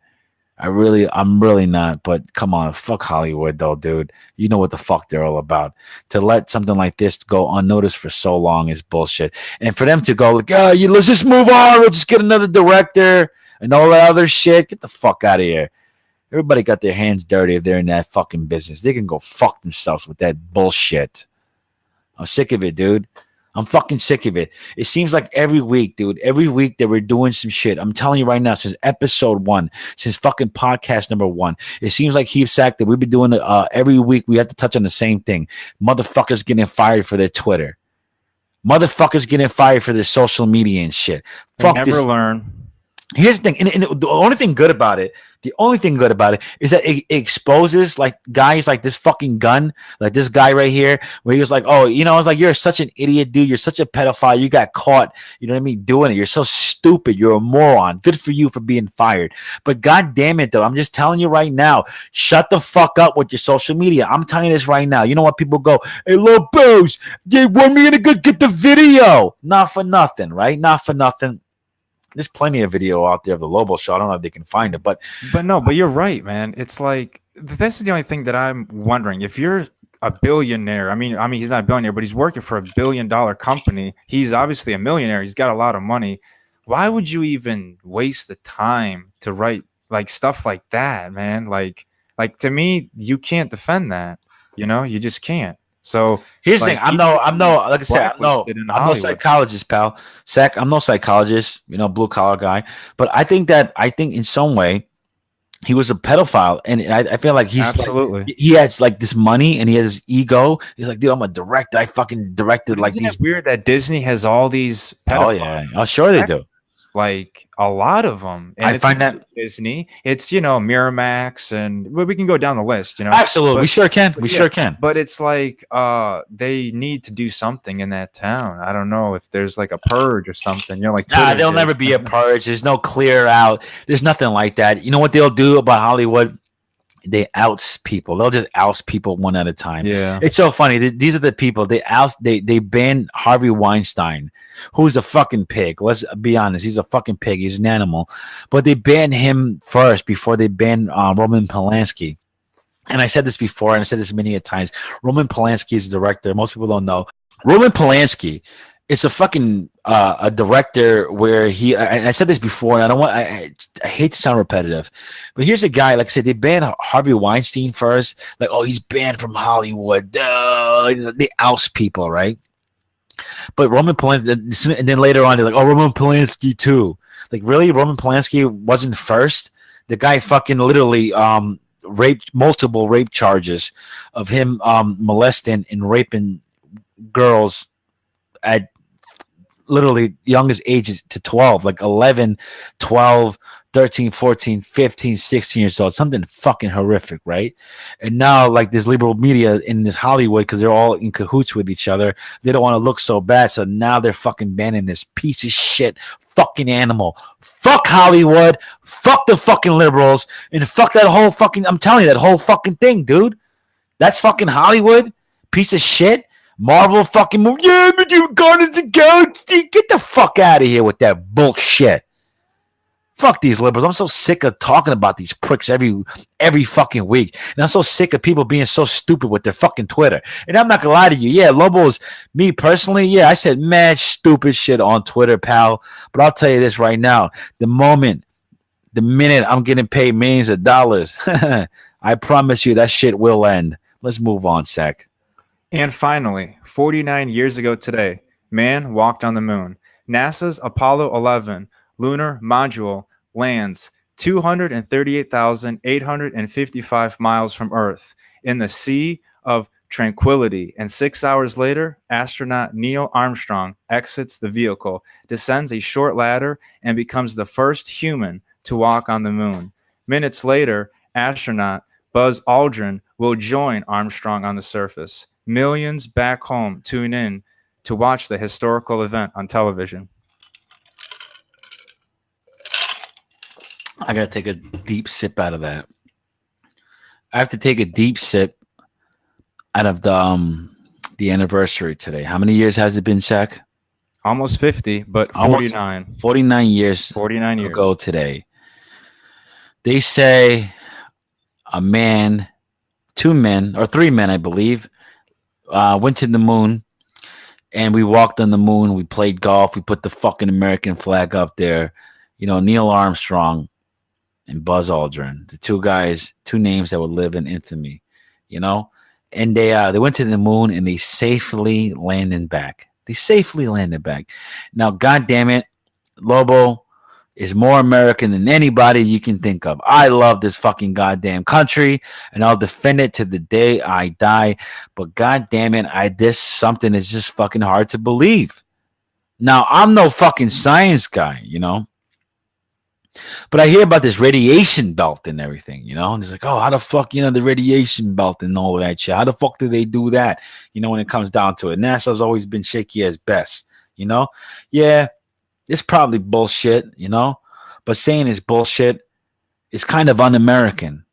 I'm really not, but come on, fuck Hollywood though, dude. You know what the fuck they're all about. To let something like this go unnoticed for so long is bullshit. And for them to go like, let's just move on, we'll just get another director and all that other shit, get the fuck out of here. Everybody got their hands dirty if they're in that fucking business. They can go fuck themselves with that bullshit. I'm sick of it, dude. I'm fucking sick of it. It seems like every week, dude, every week that we're doing some shit. I'm telling you right now, since episode 1, since fucking podcast number 1, it seems like Heath Sack that we've been doing every week. We have to touch on the same thing. Motherfuckers getting fired for their Twitter. Motherfuckers getting fired for their social media and shit. Fuck never this. Learn. Here's the thing, and the only thing good about it is that it exposes like guys like this fucking Gun, like this guy right here, where he was like, oh, it's like, you're such an idiot, dude. You're such a pedophile. You got caught, you know what I mean, doing it. You're so stupid. You're a moron. Good for you for being fired. But god damn it, though, I'm just telling you right now, shut the fuck up with your social media. I'm telling you this right now. You know what people go, hey, Lobos, they want me to go get the video. Not for nothing, right? Not for nothing. There's plenty of video out there of the Lobo Show. I don't know if they can find it, but you're right, man. It's like, this is the only thing that I'm wondering. If you're a billionaire, I mean, he's not a billionaire, but he's working for $1 billion company. He's obviously a millionaire. He's got a lot of money. Why would you even waste the time to write like stuff like that, man? Like to me, you can't defend that. You just can't. So here's the thing. I'm no psychologist, pal. Zach, I'm no psychologist, blue collar guy. But I think in some way he was a pedophile, and I feel like he's absolutely he has like this money and he has this ego. He's like, dude, I'm a director. I fucking directed like these. It's weird that Disney has all these pedophiles. Oh yeah, oh sure they do. Like a lot of them. And I find that Disney, it's, Miramax, and we can go down the list, Absolutely. We sure can. Sure can. But it's like, they need to do something in that town. I don't know if there's like a purge or something, like, there'll never be a purge. There's no clear out. There's nothing like that. You know what they'll do about Hollywood they oust people. They'll just oust people one at a time. Yeah. It's so funny. These are the people they banned Harvey Weinstein, who's a fucking pig. Let's be honest. He's a fucking pig. He's an animal. But they banned him first before they banned Roman Polanski. And I said this before, and I said this many a times. Roman Polanski is a director. Most people don't know. Roman Polanski is a fucking a director where I said this before, and I don't want. I hate to sound repetitive, but here's a guy. Like I said, they banned Harvey Weinstein first. Like, oh, he's banned from Hollywood. They oust people, right? But Roman Polanski, and then later on, they're like, oh, Roman Polanski too. Like, really, Roman Polanski wasn't first. The guy fucking literally raped multiple rape charges of him molesting and raping girls at literally youngest ages to 12, like 11, 12, 13, 14, 15, 16 years old, something fucking horrific, right? And now, like, this liberal media in this Hollywood, because they're all in cahoots with each other, they don't want to look so bad, so now they're fucking banning this piece of shit fucking animal. Fuck Hollywood, fuck the fucking liberals, and fuck that whole fucking, I'm telling you, that whole fucking thing, dude. That's fucking Hollywood, piece of shit. Marvel fucking movie. Yeah, but you Guardians of the Galaxy. Get the fuck out of here with that bullshit. Fuck these liberals. I'm so sick of talking about these pricks every fucking week. And I'm so sick of people being so stupid with their fucking Twitter. And I'm not gonna lie to you. Yeah, Lobo's me personally. Yeah, I said mad stupid shit on Twitter, pal. But I'll tell you this right now. The minute I'm getting paid millions of dollars, I promise you that shit will end. Let's move on, Sec. And finally, 49 years ago today, man walked on the moon. NASA's Apollo 11 lunar module lands 238,855 miles from Earth in the Sea of Tranquility. And 6 hours later, astronaut Neil Armstrong exits the vehicle, descends a short ladder, and becomes the first human to walk on the moon. Minutes later, astronaut Buzz Aldrin will join Armstrong on the surface. Millions back home tune in to watch the historical event on television. I gotta take a deep sip out of that. I have to take a deep sip out of the anniversary today. How many years has it been, Shaq? Almost 50, but 49. 49 years 49 years ago today. They say a man, two men, or three men, I believe, went to the moon, and we walked on the moon. We played golf. We put the fucking American flag up there. You know, Neil Armstrong and Buzz Aldrin, the two guys, two names that would live in infamy, you know? And they went to the moon, and they safely landed back. They safely landed back. Now, God damn it, Lobo is more American than anybody you can think of. I love this fucking goddamn country, and I'll defend it to the day I die. But God damn it, this something is just fucking hard to believe. Now, I'm no fucking science guy, you know? But I hear about this radiation belt and everything, you know? And it's like, oh, how the fuck, you know, the radiation belt and all of that shit. How the fuck do they do that, you know, when it comes down to it? NASA's always been shaky as best, you know? Yeah, it's probably bullshit, you know? But saying it's bullshit is kind of un-American.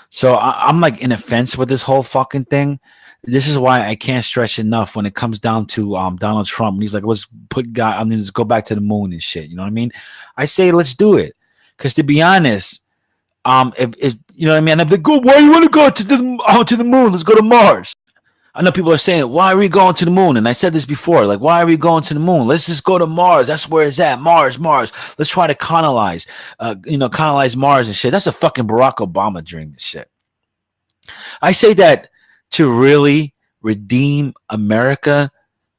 So I'm like in a fence with this whole fucking thing. This is why I can't stress enough when it comes down to Donald Trump. And he's like, let's let's go back to the moon and shit. You know what I mean? I say, let's do it. Because to be honest, if you know what I mean? I'm like, why you want to go to the moon? Let's go to Mars. I know people are saying, why are we going to the moon? And I said this before, like, why are we going to the moon? Let's just go to Mars. That's where it's at. Mars. Let's try to colonize Mars and shit. That's a fucking Barack Obama dream and shit. I say that to really redeem America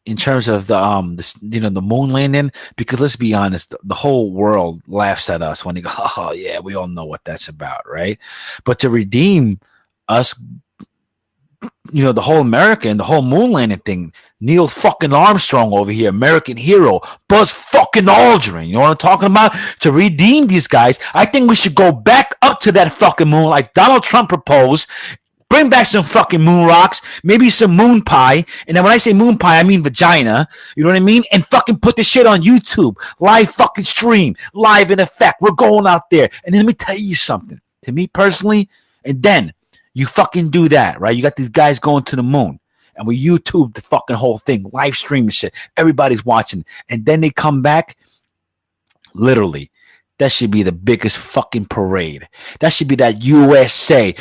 in terms of the moon landing, because let's be honest, the whole world laughs at us when they go, oh yeah, we all know what that's about, right? But to redeem us, you know, the whole America and the whole moon landing thing, Neil fucking Armstrong over here, American hero, Buzz fucking Aldrin, you know what I'm talking about? To redeem these guys, I think we should go back up to that fucking moon like Donald Trump proposed. Bring back some fucking moon rocks, maybe some moon pie. And then when I say moon pie, I mean vagina. You know what I mean? And fucking put this shit on YouTube. Live fucking stream. Live in effect. We're going out there. And let me tell you something. To me personally, And then you fucking do that, right? You got these guys going to the moon. And we YouTube the fucking whole thing, live stream shit. Everybody's watching. And then they come back. Literally, that should be the biggest fucking parade. That should be that USA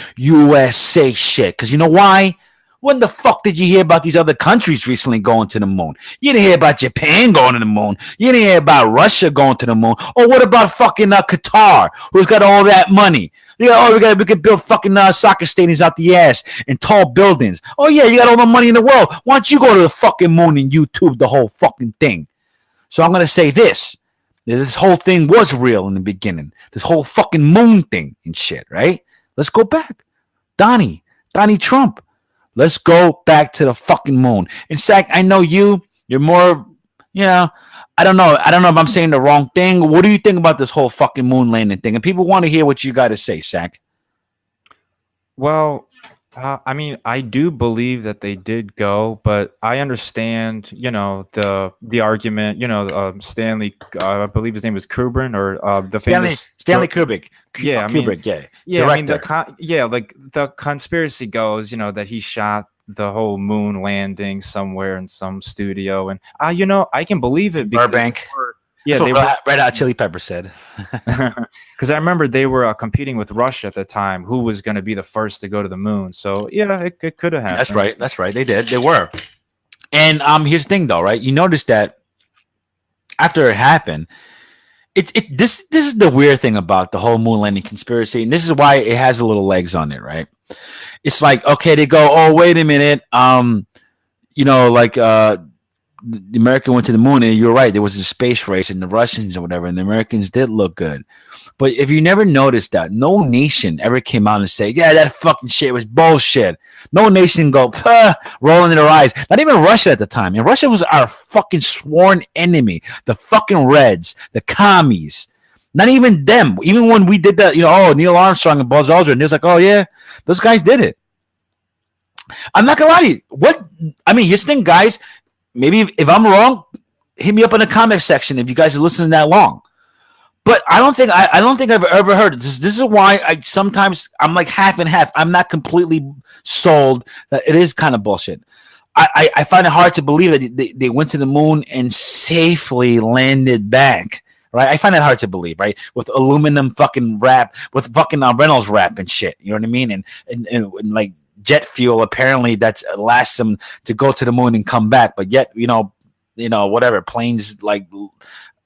shit. Because you know why? When the fuck did you hear about these other countries recently going to the moon? You didn't hear about Japan going to the moon. You didn't hear about Russia going to the moon. Or what about fucking Qatar, who's got all that money? Yeah, we could build fucking soccer stadiums out the ass and tall buildings. Oh yeah, you got all the money in the world. Why don't you go to the fucking moon and YouTube the whole fucking thing? So I'm gonna say this. This whole thing was real in the beginning. This whole fucking moon thing and shit, right? Let's go back. Donnie Trump. Let's go back to the fucking moon. In fact, I know you're more, I don't know if I'm saying the wrong thing. What do you think about this whole fucking moon landing thing? And people want to hear what you got to say, Sack. Well, I mean, I do believe that they did go, but I understand, the argument. Stanley, I believe his name was Kubrick, or the famous Stanley Kubrick. Yeah, Kubrick. Yeah. Director. I mean, like the conspiracy goes, that he shot the whole moon landing somewhere in some studio, and I can believe it. Burbank. That's what Red Hot Chili Pepper said. Because I remember they were competing with Russia at the time, who was going to be the first to go to the moon. So yeah, it could have happened. That's right. They did. They were. And here's the thing, though, right? You notice that after it happened, this is the weird thing about the whole moon landing conspiracy, and this is why it has a little legs on it, right? It's like, okay, they go, oh, wait a minute, the America went to the moon, and you're right, there was a space race, and the Russians or whatever, and the Americans did look good. But if you never noticed that, no nation ever came out and said, yeah, that fucking shit was bullshit. No nation go, rolling their eyes. Not even Russia at the time. And Russia was our fucking sworn enemy. The fucking Reds, the commies. Not even them. Even when we did that, Neil Armstrong and Buzz Aldrin, they was like, oh, yeah, those guys did it. I'm not going to lie to you. Here's the thing, guys. Maybe if I'm wrong, hit me up in the comment section if you guys are listening that long. But I don't think I've ever heard it. This is why I'm like half and half. I'm not completely sold that it is kind of bullshit. I find it hard to believe that they went to the moon and safely landed back. Right? I find it hard to believe, right? With aluminum fucking wrap, with fucking Reynolds wrap and shit. You know what I mean? And like jet fuel, apparently that lasts them to go to the moon and come back. But yet, whatever, planes like,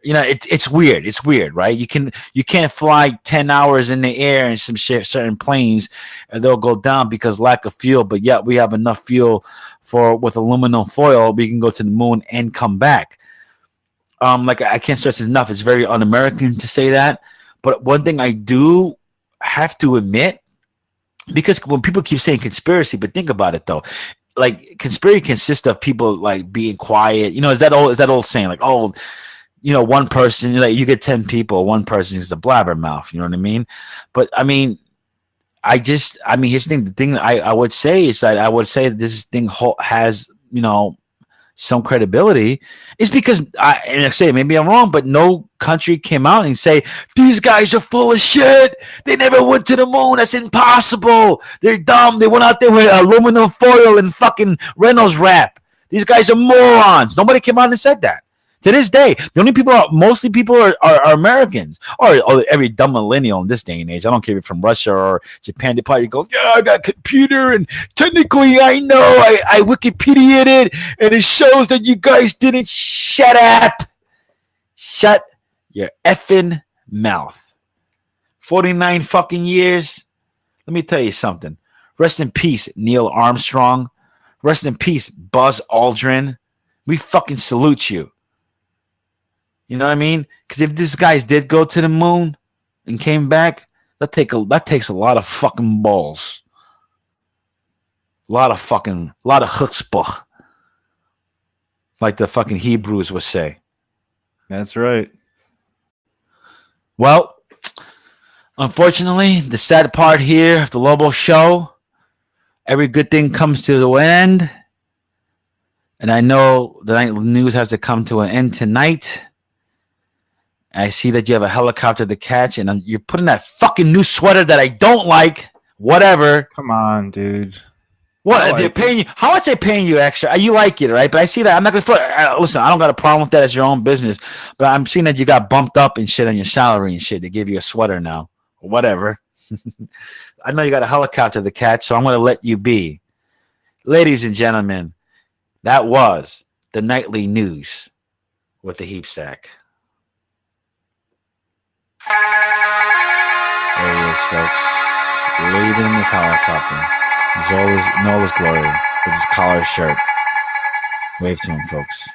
it's weird. It's weird, right? You can't fly 10 hours in the air in some shit, certain planes, and they'll go down because lack of fuel. But yet we have enough fuel with aluminum foil, we can go to the moon and come back. I can't stress it enough. It's very un-American to say that. But one thing I do have to admit, because when people keep saying conspiracy, but think about it though, like conspiracy consists of people like being quiet. Is that old saying like, oh, one person, you get 10 people, one person is a blabbermouth. You know what I mean? But here's the thing. The thing I would say is that I would say that this thing has some credibility. Is because I say maybe I'm wrong, but no country came out and say these guys are full of shit. They never went to the moon. That's impossible. They're dumb. They went out there with aluminum foil and fucking Reynolds wrap. These guys are morons. Nobody came out and said that. To this day, mostly people are Americans, or every dumb millennial in this day and age. I don't care if you're from Russia or Japan. They probably go, yeah, I got a computer, and technically I know I Wikipedia'd it, and it shows that you guys didn't. Shut up. Shut your effing mouth. 49 fucking years. Let me tell you something. Rest in peace, Neil Armstrong. Rest in peace, Buzz Aldrin. We fucking salute you. You know what I mean? Because if these guys did go to the moon and came back, that takes a lot of fucking balls. A lot of chutzpah. Like the fucking Hebrews would say. That's right. Well, unfortunately, the sad part here of the Lobo show, every good thing comes to an end. And I know the nightly news has to come to an end tonight. I see that you have a helicopter to catch, and you're putting that fucking new sweater that I don't like. Whatever. Come on, dude. What they're paying you? How much they paying you extra? You like it, right? But I see that. I'm not gonna listen. I don't got a problem with that. It's your own business. But I'm seeing that you got bumped up and shit on your salary and shit. They give you a sweater now. Whatever. I know you got a helicopter, the cat. So I'm gonna let you be, ladies and gentlemen. That was the nightly news with the heap sack. There he is, folks. Leaving his helicopter. He's always in all his glory with his collar shirt. Wave to him, folks.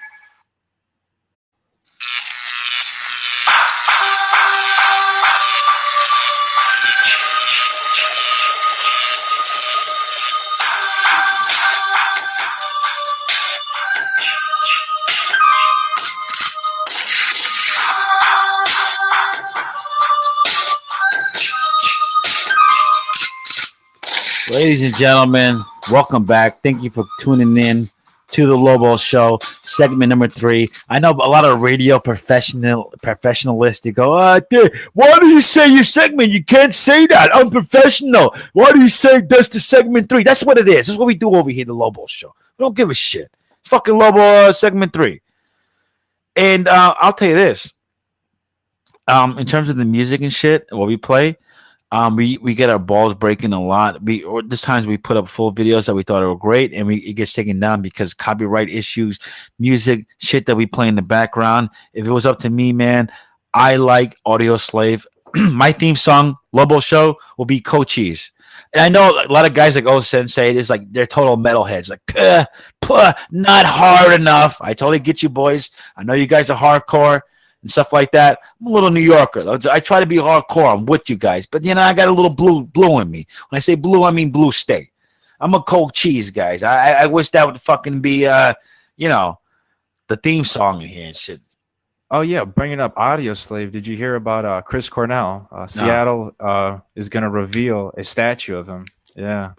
Ladies and gentlemen, welcome back. Thank you for tuning in to the Lobo Show, segment number 3. I know a lot of radio professionalists. They go, dude, why do you say your segment? You can't say that. Unprofessional. Why do you say that's the segment 3? That's what it is. That's what we do over here, the Lobo Show. We don't give a shit. It's fucking Lobo segment 3. And I'll tell you this. In terms of the music and shit, what we play, we get our balls breaking a lot. This times we put up full videos that we thought were great, and it gets taken down because copyright issues, music, shit that we play in the background. If it was up to me, man, I like Audio Slave. My theme song, Lobo Show, will be Cochise. And I know a lot of guys like Sensei, it's like they're total metalheads. Like, not hard enough. I totally get you, boys. I know you guys are hardcore and stuff like that. I'm a little New Yorker. I try to be hardcore. I'm with you guys. But, I got a little blue in me. When I say blue, I mean blue state. I'm a cold cheese, guys. I wish that would fucking be, the theme song in here and shit. Oh, yeah. Bringing up Audio Slave. Did you hear about Chris Cornell? Seattle is going to reveal a statue of him. Yeah.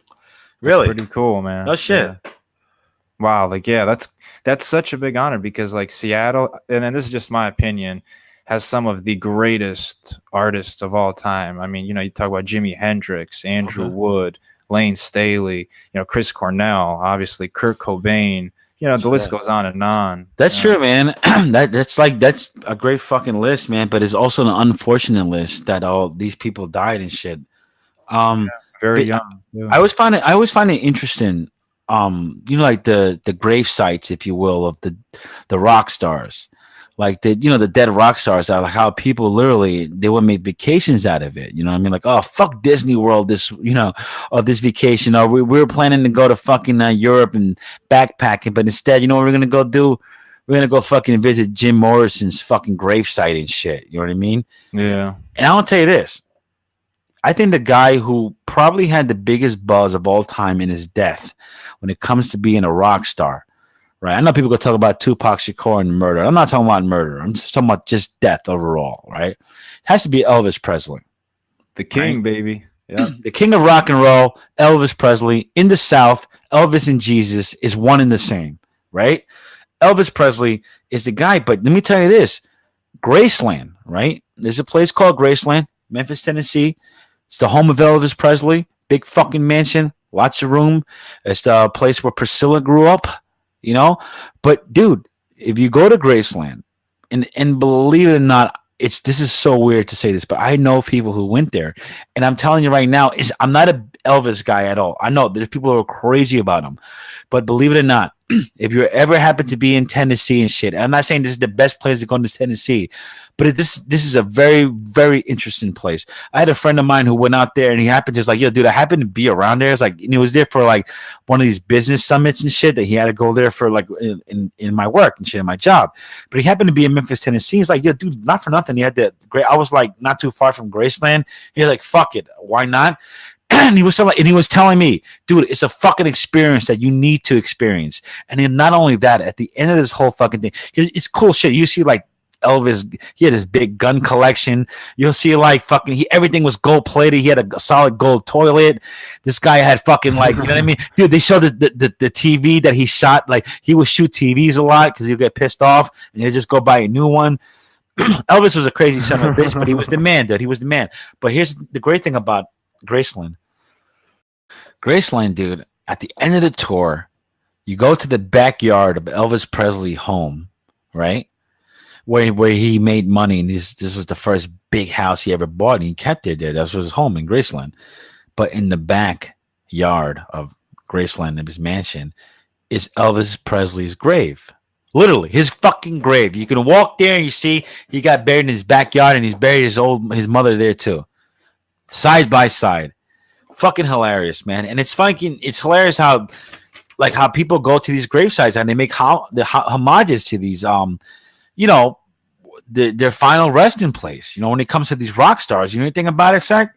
Really? Pretty cool, man. Oh, shit. Yeah. Wow. That's such a big honor because Seattle, and then this is just my opinion, has some of the greatest artists of all time. I mean, you talk about Jimi Hendrix, Andrew Wood, Lane Staley, Chris Cornell, obviously Kurt Cobain. The list goes on and on. That's true, man. That's a great fucking list, man. But it's also an unfortunate list that all these people died and shit. Very young. Yeah. I always find it interesting. Like the grave sites, if you will, of the rock stars, like the dead rock stars, are like how people literally they would make vacations out of it. You know what I mean? Like, oh, fuck Disney World, this this vacation. Or we were planning to go to fucking Europe and backpacking, but instead, what we're gonna go do? We're gonna go fucking visit Jim Morrison's fucking grave site and shit. You know what I mean? Yeah. And I'll tell you this. I think the guy who probably had the biggest buzz of all time in his death when it comes to being a rock star, right? I know people go talk about Tupac Shakur and murder. I'm not talking about murder. I'm just talking about just death overall, right? It has to be Elvis Presley. The king, right? Baby. Yeah. The king of rock and roll, Elvis Presley. In the South, Elvis and Jesus is one and the same, right? Elvis Presley is the guy. But let me tell you this. Graceland, right? There's a place called Graceland, Memphis, Tennessee. It's the home of Elvis Presley. Big fucking mansion. Lots of room. It's the place where Priscilla grew up, But, dude, if you go to Graceland, and believe it or not, this is so weird to say this, but I know people who went there. And I'm telling you right now, I'm not a Elvis guy at all. I know there's people who are crazy about him. But believe it or not, if you ever happen to be in Tennessee and shit, and I'm not saying this is the best place to go to Tennessee, but this is a very, very interesting place. I had a friend of mine who went out there and he happened to yo, dude, I happened to be around there. It's like, he was there for like one of these business summits and shit that he had to go there for like in my work and shit, in my job. But he happened to be in Memphis, Tennessee. He's like, yo, dude, not for nothing. He had that great, I was like not too far from Graceland. He's like, fuck it. Why not? And he was telling me, dude, it's a fucking experience that you need to experience. And then not only that, at the end of this whole fucking thing, it's cool shit. You see like Elvis, he had his big gun collection. You'll see like fucking everything was gold plated. He had a solid gold toilet. This guy had fucking like, you know what I mean? Dude, they showed the TV that he shot. Like he would shoot TVs a lot because he'd get pissed off and he'd just go buy a new one. Elvis was a crazy son of a bitch, but he was the man, dude. He was the man. But here's the great thing about Graceland. Graceland, dude, at the end of the tour, you go to the backyard of Elvis Presley home, right? Where he made money, and this was the first big house he ever bought, and he kept it there. That was his home in Graceland. But in the backyard of Graceland, of his mansion, is Elvis Presley's grave. Literally, his fucking grave. You can walk there and you see he got buried in his backyard, and he's buried his mother there too, side by side. Fucking hilarious, man. And it's hilarious how people go to these grave sites and they make homages to these you know, their final resting place. You know, when it comes to these rock stars, you know anything about it, Zach?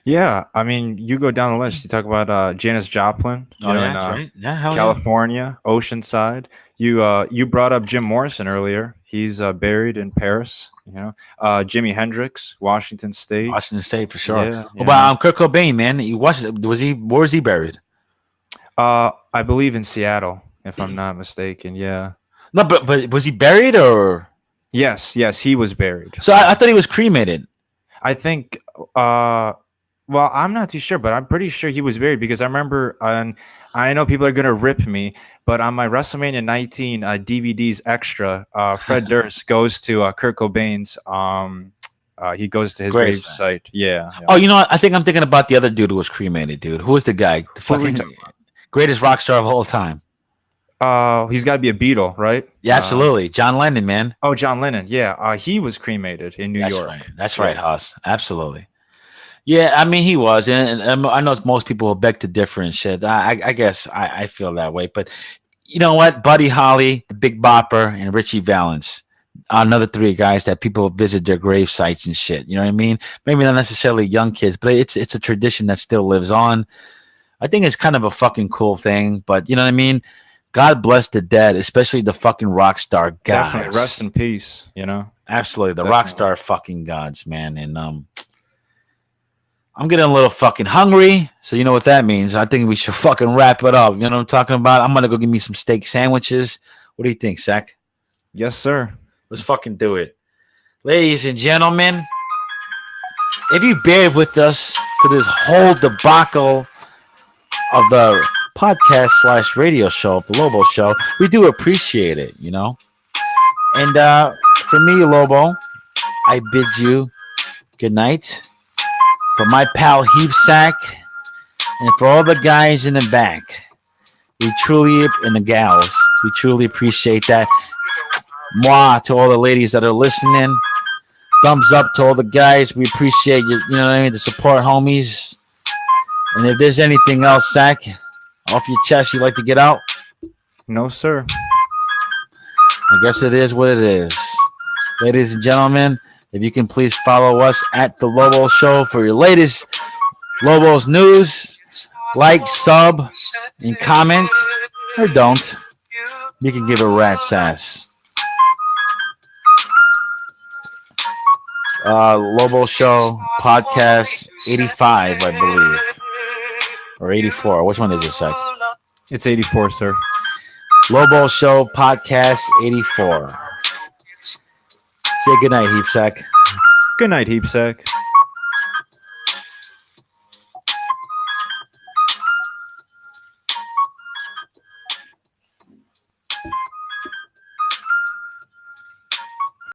Yeah, I mean, you go down the list. You talk about Janis Joplin, Oh, yeah, in that's right. Yeah, hell yeah. California, Oceanside. You brought up Jim Morrison earlier. He's buried in Paris. You know, Jimi Hendrix, Washington State. Washington State for sure. Yeah, What about Kurt Cobain, man? Where was he buried? I believe in Seattle, if I'm not mistaken. Yeah. No, but was he buried or? Yes, he was buried. So I thought he was cremated. I think. Well, I'm not too sure, but I'm pretty sure he was buried because I remember I know people are gonna rip me, but on my WrestleMania 19 DVDs extra, Fred Durst goes to Kurt Cobain's. He goes to his grave site. Yeah. Oh, you know what? I think I'm thinking about the other dude who was cremated, dude. Who was the guy? The fucking greatest rock star of all time. He's got to be a Beatle, right? Yeah, absolutely. John Lennon, man. Oh, John Lennon. Yeah. He was cremated in New York. Right. That's right, Haas. Absolutely. Yeah, I mean, he was. And I know most people will beg to differ and shit. I guess I feel that way. But you know what? Buddy Holly, the Big Bopper, and Richie Valens. Another three guys that people visit their grave sites and shit. You know what I mean? Maybe not necessarily young kids, but it's a tradition that still lives on. I think it's kind of a fucking cool thing. But you know what I mean? God bless the dead, especially the fucking rock star gods. Definitely. Rest in peace, you know? Absolutely. The rock star fucking gods, man. And I'm getting a little fucking hungry. So you know what that means. I think we should fucking wrap it up. You know what I'm talking about? I'm going to go give me some steak sandwiches. What do you think, Zach? Yes, sir. Let's fucking do it. Ladies and gentlemen, if you bear with us to this whole debacle of the podcast / radio show, the Lobo Show, we do appreciate it, you know? And for me, Lobo, I bid you good night. For my pal Heap Sack, and for all the guys in the back, we truly, and the gals, we truly appreciate that. Mwah to all the ladies that are listening. Thumbs up to all the guys. We appreciate you know what I mean, the support, homies. And if there's anything else, Sack, off your chest you'd like to get out? No, sir. I guess it is what it is. Ladies and gentlemen, if you can please follow us at The Lobo Show for your latest Lobo's news. Like, sub, and comment. Or don't. You can give a rat's ass. Lobo Show Podcast 85, I believe. Or 84. Which one is it, Sec? It's 84, sir. Lobo Show Podcast 84. Say goodnight, Heapsack. Good night, Heapsack.